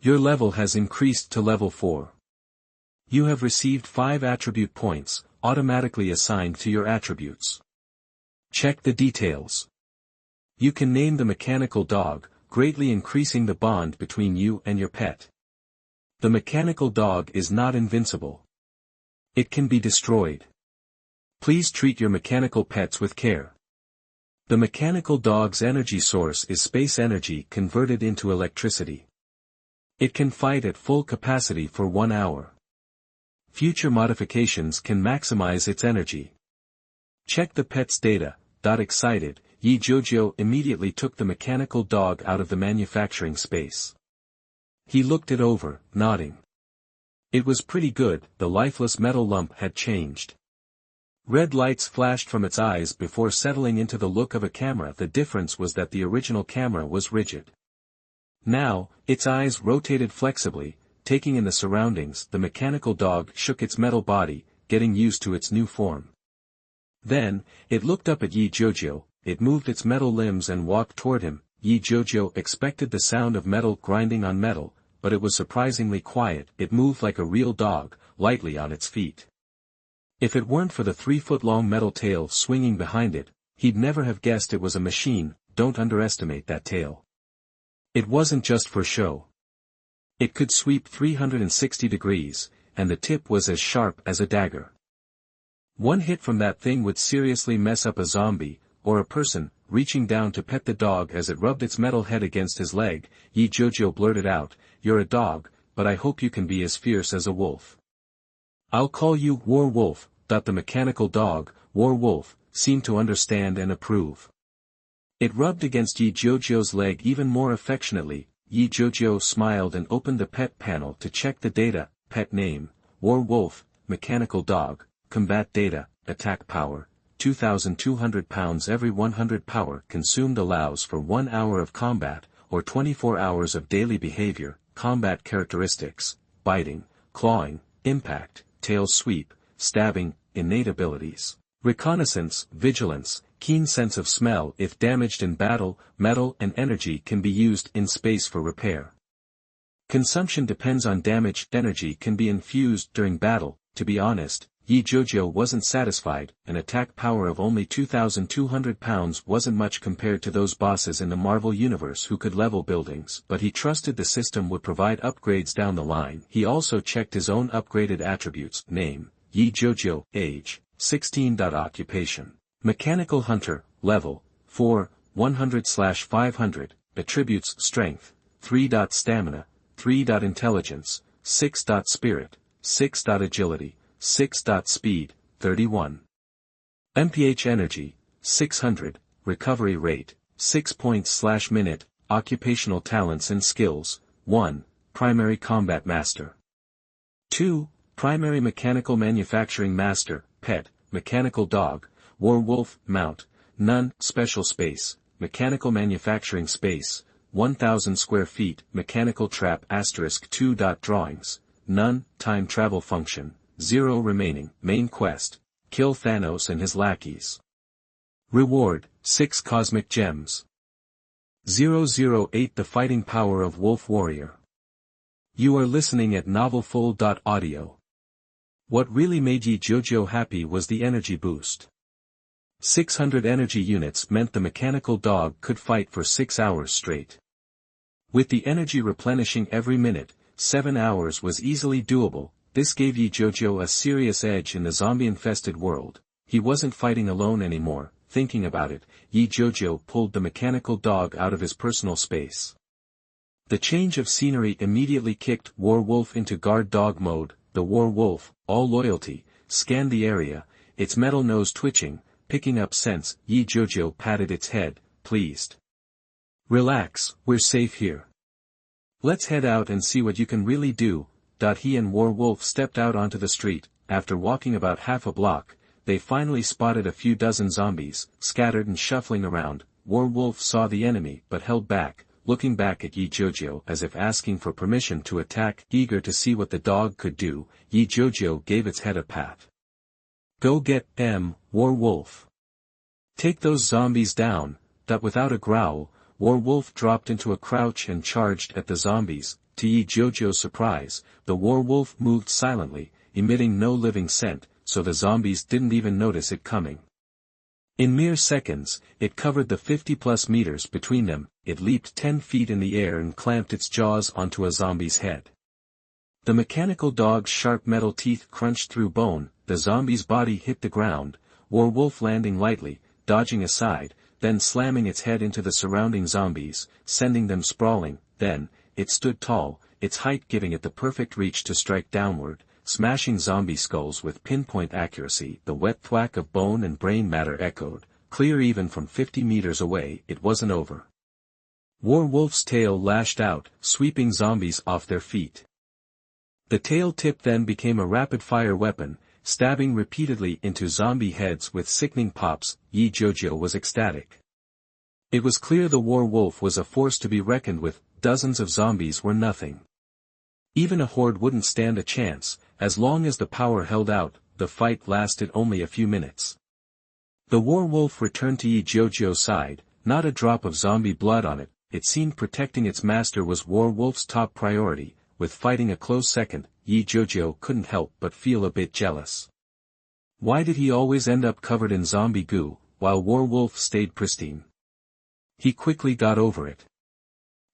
Your level has increased to level 4. You have received 5 attribute points, automatically assigned to your attributes. Check the details. You can name the mechanical dog, greatly increasing the bond between you and your pet. The mechanical dog is not invincible. It can be destroyed. Please treat your mechanical pets with care. The mechanical dog's energy source is space energy converted into electricity. It can fight at full capacity for 1 hour. Future modifications can maximize its energy. Check the pet's data. Excited, Jiujiu immediately took the mechanical dog out of the manufacturing space. He looked it over, nodding. It was pretty good. The lifeless metal lump had changed. Red lights flashed from its eyes before settling into the look of a camera. The difference was that the original camera was rigid. Now, its eyes rotated flexibly, taking in the surroundings. The mechanical dog shook its metal body, getting used to its new form. Then, it looked up at Jiujiu. It moved its metal limbs and walked toward him. Jiujiu expected the sound of metal grinding on metal, but it was surprisingly quiet. It moved like a real dog, lightly on its feet. If it weren't for the 3-foot-long metal tail swinging behind it, he'd never have guessed it was a machine. Don't underestimate that tail. It wasn't just for show. It could sweep 360 degrees, and the tip was as sharp as a dagger. One hit from that thing would seriously mess up a zombie, or a person. Reaching down to pet the dog as it rubbed its metal head against his leg, Jiujiu blurted out, "You're a dog, but I hope you can be as fierce as a wolf." "I'll call you War Wolf." The mechanical dog, War Wolf, seemed to understand and approve. It rubbed against Jiujiu's leg even more affectionately. Jiujiu smiled and opened the pet panel to check the data. Pet name, War Wolf, mechanical dog, combat data, attack power, 2,200 pounds every 100 power consumed allows for 1 hour of combat, or 24 hours of daily behavior. Combat characteristics, biting, clawing, impact, tail sweep, stabbing. Innate abilities, reconnaissance, vigilance, keen sense of smell. If damaged in battle, metal and energy can be used in space for repair. Consumption depends on damage. Energy can be infused during battle. To be honest, Jiujiu wasn't satisfied. An attack power of only 2,200 pounds wasn't much compared to those bosses in the Marvel Universe who could level buildings, but he trusted the system would provide upgrades down the line. He also checked his own upgraded attributes. Name, Jiujiu, age, 16. Occupation, mechanical hunter, level, 4, 100/500, attributes, strength, 3. Stamina, 3. Intelligence, 6. Spirit, 6. Agility, 6. Speed, 31. mph energy, 600, recovery rate, 6 points/minute, occupational talents and skills, 1, primary combat master. 2, primary mechanical manufacturing master, pet, mechanical dog, War Wolf, mount, none, special space, mechanical manufacturing space, 1,000 square feet, mechanical trap *2. Drawings, none, time travel function, 0 remaining, main quest, kill Thanos and his lackeys. Reward, 6 cosmic gems. 008 The fighting power of Wolf Warrior. You are listening at novelfull.audio. What really made Jiujiu happy was the energy boost. 600 energy units meant the mechanical dog could fight for 6 hours straight. With the energy replenishing every minute, 7 hours was easily doable. This gave Jiujiu a serious edge in the zombie-infested world. He wasn't fighting alone anymore. thinking about it, Jiujiu pulled the mechanical dog out of his personal space. The change of scenery immediately kicked Werewolf into guard dog mode. The Werewolf, all loyalty, scanned the area, its metal nose twitching, picking up scents. Jiujiu patted its head, pleased. Relax, we're safe here. Let's head out and see what you can really do. He and Werewolf stepped out onto the street. After walking about half a block, they finally spotted a few dozen zombies, scattered and shuffling around. Werewolf saw the enemy but held back, looking back at Jiujiu as if asking for permission to attack. Eager to see what the dog could do, Jiujiu gave its head a pat. Go get them, Werewolf. Take those zombies down. Without a growl, Werewolf dropped into a crouch and charged at the zombies. To Jiujiu's surprise, the Werewolf moved silently, emitting no living scent, so the zombies didn't even notice it coming. In mere seconds, it covered the 50+ meters between them. It leaped 10 feet in the air and clamped its jaws onto a zombie's head. The mechanical dog's sharp metal teeth crunched through bone, the zombie's body hit the ground, Werewolf landing lightly, dodging aside, then slamming its head into the surrounding zombies, sending them sprawling. Then, it stood tall, its height giving it the perfect reach to strike downward, smashing zombie skulls with pinpoint accuracy. The wet thwack of bone and brain matter echoed, clear even from 50 meters away. It wasn't over. Werewolf's tail lashed out, sweeping zombies off their feet. The tail tip then became a rapid-fire weapon, stabbing repeatedly into zombie heads with sickening pops. Jiujiu was ecstatic. It was clear the Werewolf was a force to be reckoned with. Dozens of zombies were nothing. Even a horde wouldn't stand a chance. As long as the power held out, the fight lasted only a few minutes. The Werewolf returned to Jiujiu's side, not a drop of zombie blood on it. It seemed protecting its master was Werewolf's top priority. With fighting a close second, Jiujiu couldn't help but feel a bit jealous. Why did he always end up covered in zombie goo, while Werewolf stayed pristine? He quickly got over it.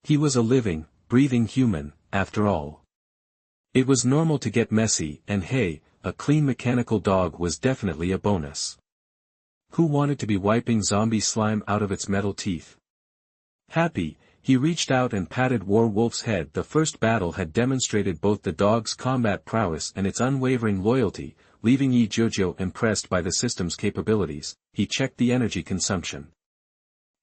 He was a living, breathing human, after all. It was normal to get messy, and hey, a clean mechanical dog was definitely a bonus. Who wanted to be wiping zombie slime out of its metal teeth? Happy, he reached out and patted Werewolf's head. The first battle had demonstrated both the dog's combat prowess and its unwavering loyalty, leaving Jiujiu impressed by the system's capabilities. He checked the energy consumption.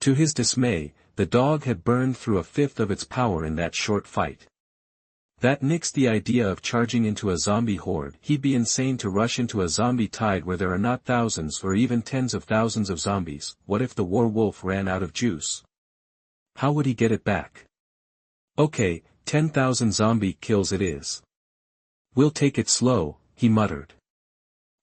To his dismay, the dog had burned through a fifth of its power in that short fight. That nixed the idea of charging into a zombie horde. He'd be insane to rush into a zombie tide where there are not thousands or even tens of thousands of zombies. What if the Werewolf ran out of juice? How would he get it back? Okay, 10,000 zombie kills it is. We'll take it slow, he muttered.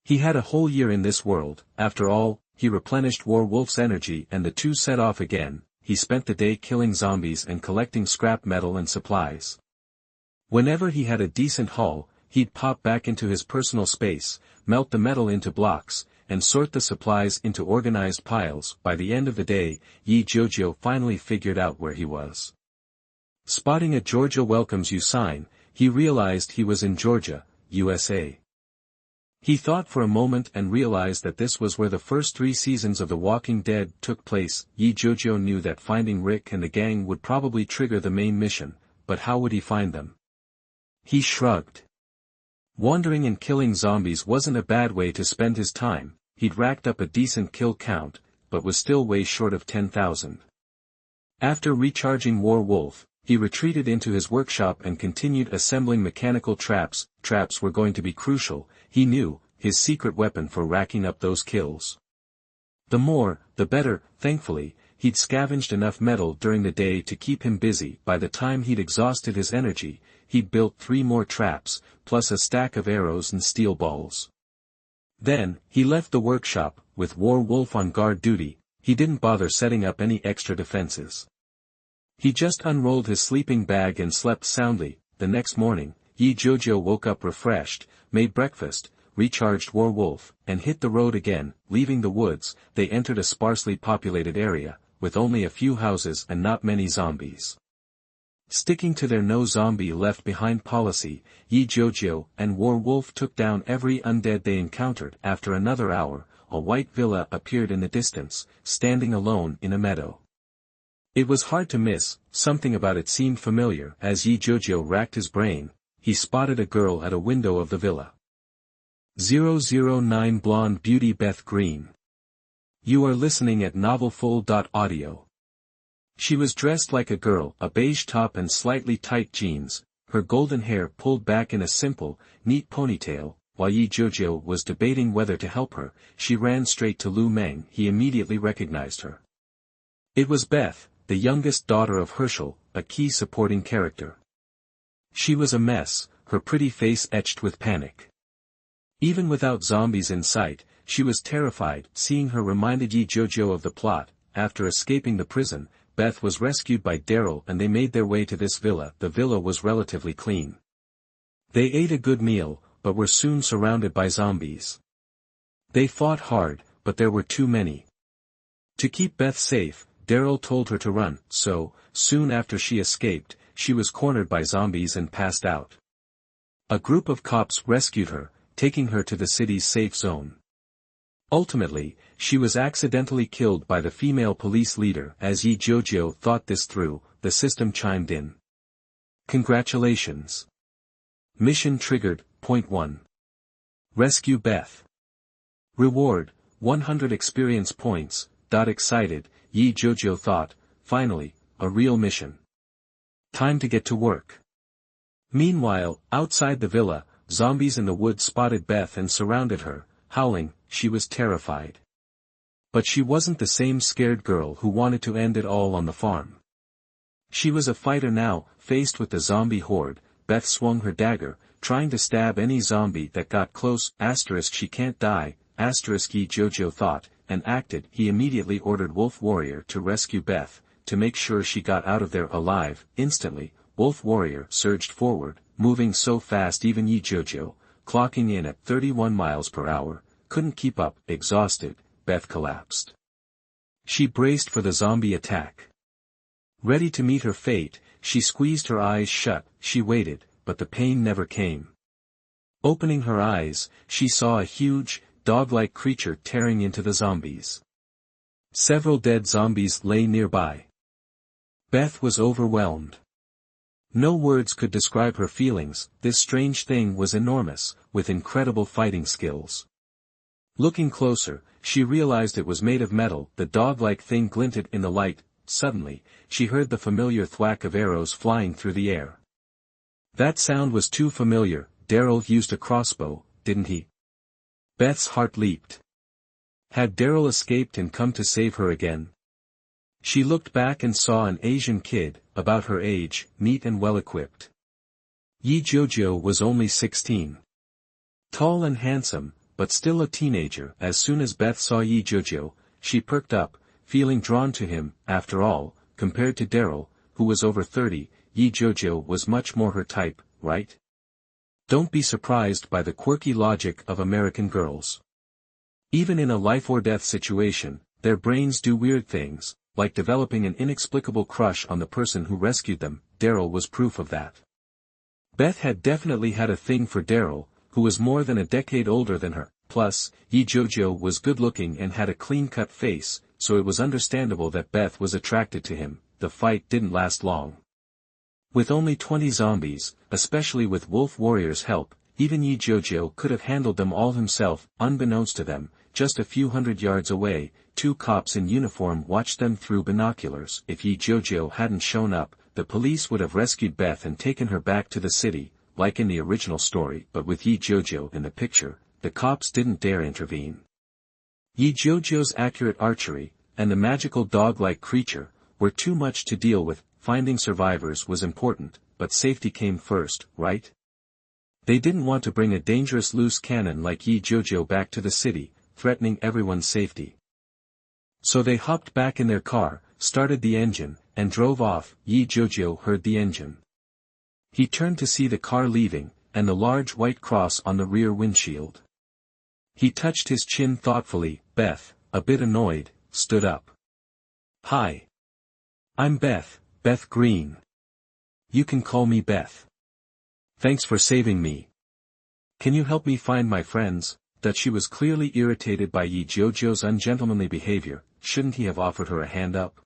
He had a whole year in this world. After all, he replenished Werewolf's energy and the two set off again. He spent the day killing zombies and collecting scrap metal and supplies. Whenever he had a decent haul, he'd pop back into his personal space, melt the metal into blocks, and sort the supplies into organized piles. By the end of the day, Jiujiu finally figured out where he was. Spotting a Georgia welcomes you sign, he realized he was in Georgia, USA. He thought for a moment and realized that this was where the first 3 seasons of The Walking Dead took place. Jiujiu knew that finding Rick and the gang would probably trigger the main mission, but how would he find them? He shrugged. Wandering and killing zombies wasn't a bad way to spend his time. He'd racked up a decent kill count, but was still way short of 10,000. After recharging Werewolf, he retreated into his workshop and continued assembling mechanical traps. Traps were going to be crucial, he knew, his secret weapon for racking up those kills. The more, the better. Thankfully, he'd scavenged enough metal during the day to keep him busy. By the time he'd exhausted his energy, he'd built 3 more traps, plus a stack of arrows and steel balls. Then, he left the workshop. With Werewolf on guard duty, he didn't bother setting up any extra defenses. He just unrolled his sleeping bag and slept soundly. The next morning, Jiujiu woke up refreshed, made breakfast, recharged Werewolf, and hit the road again. Leaving the woods, they entered a sparsely populated area, with only a few houses and not many zombies. Sticking to their no zombie left behind policy, Jiujiu and Werewolf took down every undead they encountered. After another hour, a white villa appeared in the distance, standing alone in a meadow. It was hard to miss, something about it seemed familiar. As Jiujiu racked his brain, he spotted a girl at a window of the villa. 009 Blonde Beauty Beth Green. You are listening at novelfull.audio. She was dressed like a girl, a beige top and slightly tight jeans, her golden hair pulled back in a simple, neat ponytail. While Jiujiu was debating whether to help her, she ran straight to Lu Meng. He immediately recognized her. It was Beth, the youngest daughter of Herschel, a key supporting character. She was a mess, her pretty face etched with panic. Even without zombies in sight, she was terrified. Seeing her reminded Jiujiu of the plot. After escaping the prison, Beth was rescued by Daryl and they made their way to this villa. The villa was relatively clean. They ate a good meal, but were soon surrounded by zombies. They fought hard, but there were too many. To keep Beth safe, Daryl told her to run, so, soon after she escaped, she was cornered by zombies and passed out. A group of cops rescued her, taking her to the city's safe zone. Ultimately, she was accidentally killed by the female police leader. As Jiujiu thought this through, the system chimed in. Congratulations. Mission triggered. Point 1. Rescue Beth. Reward, 100 experience points. Excited, Jiujiu thought, finally, a real mission. Time to get to work. Meanwhile, outside the villa, zombies in the woods spotted Beth and surrounded her, howling. She was terrified. But she wasn't the same scared girl who wanted to end it all on the farm. She was a fighter now. Faced with the zombie horde, Beth swung her dagger, trying to stab any zombie that got close. She can't die. Jiujiu thought, and acted. He immediately ordered Wolf Warrior to rescue Beth, to make sure she got out of there alive. Instantly, Wolf Warrior surged forward, moving so fast even Jiujiu, clocking in at 31 miles per hour, couldn't keep up. Exhausted, Beth collapsed. She braced for the zombie attack. Ready to meet her fate, she squeezed her eyes shut. She waited, but the pain never came. Opening her eyes, she saw a huge, dog-like creature tearing into the zombies. Several dead zombies lay nearby. Beth was overwhelmed. No words could describe her feelings. This strange thing was enormous, with incredible fighting skills. Looking closer, she realized it was made of metal. The dog-like thing glinted in the light. Suddenly, she heard the familiar thwack of arrows flying through the air. That sound was too familiar. Daryl used a crossbow, didn't he? Beth's heart leaped. Had Daryl escaped and come to save her again? She looked back and saw an Asian kid, about her age, neat and well-equipped. Jiujiu was only 16. Tall and handsome, but still a teenager. As soon as Beth saw Jiujiu, she perked up, feeling drawn to him. After all, compared to Daryl, who was over 30, Jiujiu was much more her type, right? Don't be surprised by the quirky logic of American girls. Even in a life-or-death situation, their brains do weird things, like developing an inexplicable crush on the person who rescued them. Daryl was proof of that. Beth had definitely had a thing for Daryl, who was more than a decade older than her. Plus, Jiujiu was good-looking and had a clean-cut face, so it was understandable that Beth was attracted to him. The fight didn't last long. With only 20 zombies, especially with Wolf Warrior's help, even Jiujiu could have handled them all himself. Unbeknownst to them, just a few hundred yards away, 2 cops in uniform watched them through binoculars. If Jiujiu hadn't shown up, the police would have rescued Beth and taken her back to the city, like in the original story. But with Jiujiu in the picture, the cops didn't dare intervene. Jiujiu's accurate archery, and the magical dog-like creature, were too much to deal with. Finding survivors was important, but safety came first, right? They didn't want to bring a dangerous loose cannon like Jiujiu back to the city, threatening everyone's safety. So they hopped back in their car, started the engine, and drove off. Jiujiu heard the engine. He turned to see the car leaving, and the large white cross on the rear windshield. He touched his chin thoughtfully. Beth, a bit annoyed, stood up. Hi. I'm Beth, Beth Green. You can call me Beth. Thanks for saving me. Can you help me find my friends? that she was clearly irritated by Jiujiu's ungentlemanly behavior. Shouldn't he have offered her a hand up?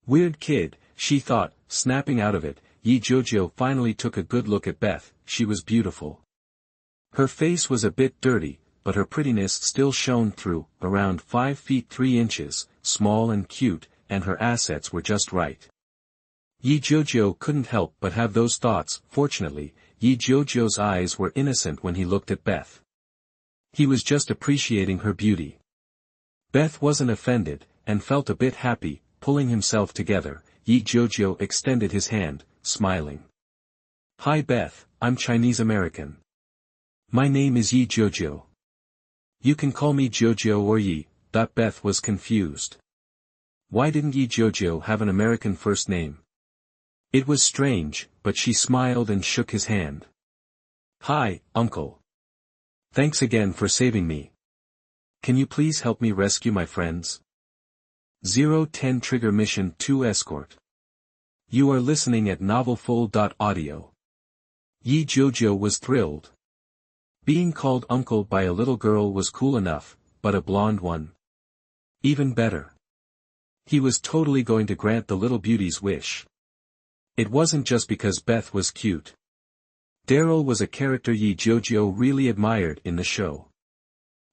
Weird kid, she thought, snapping out of it. Jiujiu finally took a good look at Beth. She was beautiful. Her face was a bit dirty, but her prettiness still shone through. Around 5 feet 3 inches, small and cute, and her assets were just right. Jiujiu couldn't help but have those thoughts. Fortunately, Jiujiu's eyes were innocent when he looked at Beth. He was just appreciating her beauty. Beth wasn't offended, and felt a bit happy. Pulling himself together, Jiujiu extended his hand, smiling. "Hi Beth, I'm Chinese American. My name is Jiujiu. You can call me Jiujiu or Yi." Beth was confused. Why didn't Jiujiu have an American first name? It was strange, but she smiled and shook his hand. "Hi, uncle. Thanks again for saving me. Can you please help me rescue my friends?" 010 Trigger Mission 2 Escort. You are listening at novelfull.audio. Jiujiu was thrilled. Being called uncle by a little girl was cool enough, but a blonde one? Even better. He was totally going to grant the little beauty's wish. It wasn't just because Beth was cute. Daryl was a character Jiujiu really admired in the show.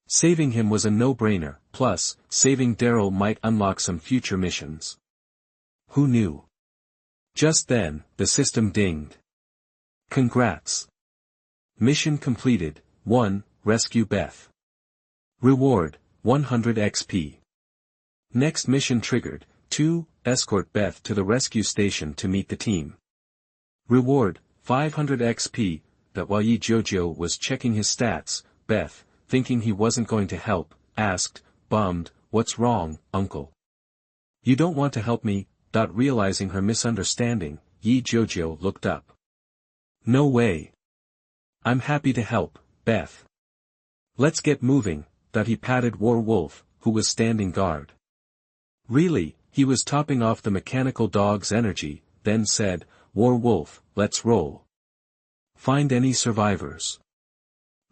Saving him was a no-brainer, plus, saving Daryl might unlock some future missions. Who knew? Just then, the system dinged. Congrats. Mission completed. 1. Rescue Beth. Reward, 100 XP. Next mission triggered. 2. Escort Beth to the rescue station to meet the team. Reward, 500 XP. That while Jiujiu was checking his stats, Beth, thinking he wasn't going to help, asked, bummed, "What's wrong, uncle? You don't want to help me?" Realizing her misunderstanding, Jiujiu looked up. "No way. I'm happy to help, Beth. Let's get moving." He patted Wolf, who was standing guard. Really, he was topping off the mechanical dog's energy, then said, "Wolf, let's roll. Find any survivors."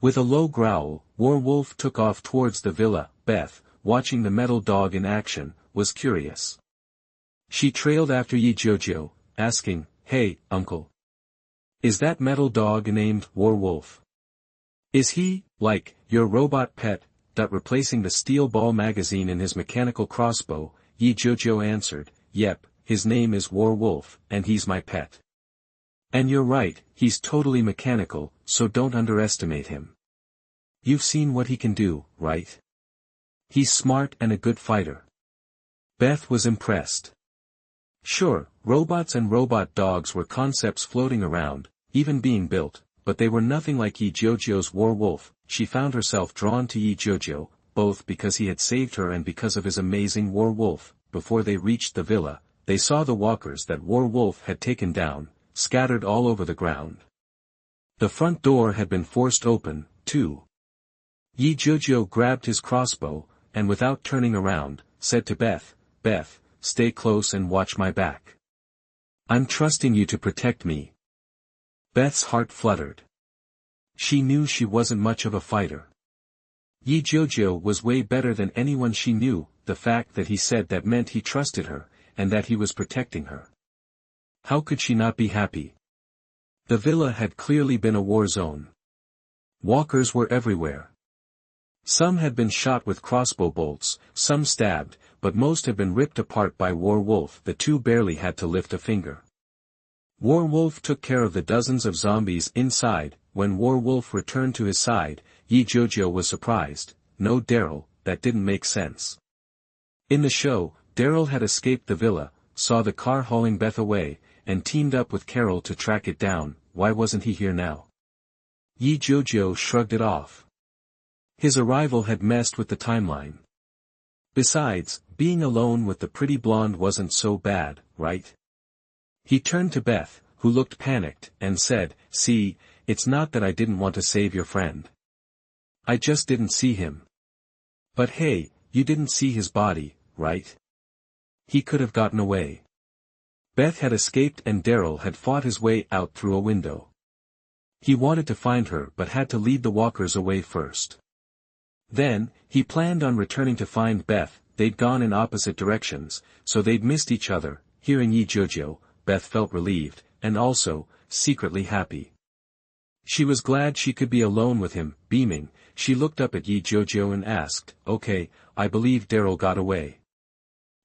With a low growl, Wolf took off towards the villa. Beth, watching the metal dog in action, was curious. She trailed after Jiujiu, asking, "Hey, uncle. Is that metal dog named Wolf? Is he, like, your robot pet?" Replacing the steel ball magazine in his mechanical crossbow, Jiujiu answered, "Yep, his name is Wolf, and he's my pet. And you're right, he's totally mechanical, so don't underestimate him. You've seen what he can do, right? He's smart and a good fighter." Beth was impressed. Sure, robots and robot dogs were concepts floating around, even being built, but they were nothing like Jiujiu's Wolf. She found herself drawn to Jiujiu, both because he had saved her and because of his amazing Wolf. Before they reached the villa, they saw the walkers that Wolf had taken down, scattered all over the ground. The front door had been forced open, too. Jiujiu grabbed his crossbow, and without turning around, said to Beth, "Beth, stay close and watch my back. I'm trusting you to protect me." Beth's heart fluttered. She knew she wasn't much of a fighter. Jiujiu was way better than anyone she knew. The fact that he said that meant he trusted her, and that he was protecting her. How could she not be happy? The villa had clearly been a war zone. Walkers were everywhere. Some had been shot with crossbow bolts, some stabbed, but most had been ripped apart by Wolf. The two barely had to lift a finger. Wolf took care of the dozens of zombies inside. When Wolf returned to his side, Jiujiu was surprised. No Daryl, that didn't make sense. In the show, Daryl had escaped the villa, saw the car hauling Beth away, and teamed up with Carol to track it down. Why wasn't he here now? Jiujiu shrugged it off. His arrival had messed with the timeline. Besides, being alone with the pretty blonde wasn't so bad, right? He turned to Beth, who looked panicked, and said, "See, it's not that I didn't want to save your friend. I just didn't see him." "But hey, you didn't see his body, right? He could have gotten away." Beth had escaped and Daryl had fought his way out through a window. He wanted to find her but had to lead the walkers away first. Then, he planned on returning to find Beth. They'd gone in opposite directions, so they'd missed each other. Hearing Jiujiu, Beth felt relieved, and also, secretly happy. She was glad she could be alone with him. Beaming, she looked up at Jiujiu and asked, "Okay, I believe Daryl got away.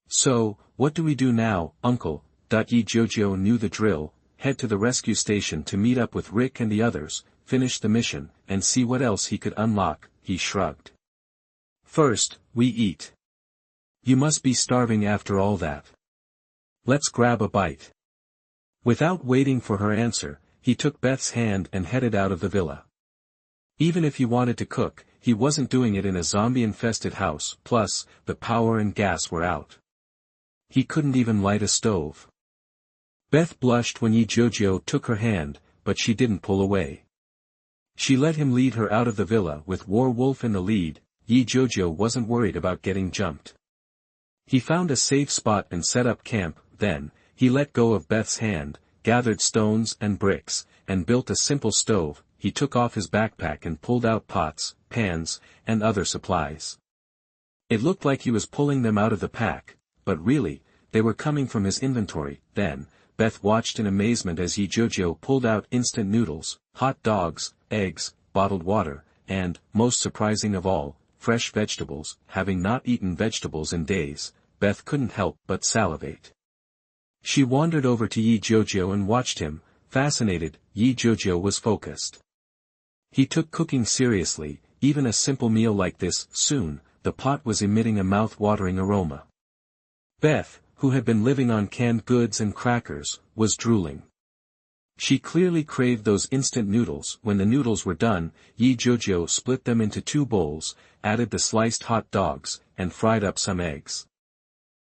So, what do we do now, Uncle?" Jiujiu knew the drill: head to the rescue station to meet up with Rick and the others, finish the mission, and see what else he could unlock. He shrugged. "First, we eat. You must be starving after all that. Let's grab a bite." Without waiting for her answer, he took Beth's hand and headed out of the villa. Even if he wanted to cook, he wasn't doing it in a zombie-infested house. Plus, the power and gas were out. He couldn't even light a stove. Beth blushed when Jiujiu took her hand, but she didn't pull away. She let him lead her out of the villa with Werewolf in the lead. Jiujiu wasn't worried about getting jumped. He found a safe spot and set up camp. Then, he let go of Beth's hand, gathered stones and bricks, and built a simple stove. He took off his backpack and pulled out pots, pans, and other supplies. It looked like he was pulling them out of the pack, but really, they were coming from his inventory. Then, Beth watched in amazement as Jiujiu pulled out instant noodles, hot dogs, eggs, bottled water, and, most surprising of all, fresh vegetables. Having not eaten vegetables in days, Beth couldn't help but salivate. She wandered over to Jiujiu and watched him, fascinated. Jiujiu was focused. He took cooking seriously, even a simple meal like this. Soon, the pot was emitting a mouth-watering aroma. Beth, who had been living on canned goods and crackers, was drooling. She clearly craved those instant noodles. When the noodles were done, Jiujiu split them into 2 bowls, added the sliced hot dogs, and fried up some eggs.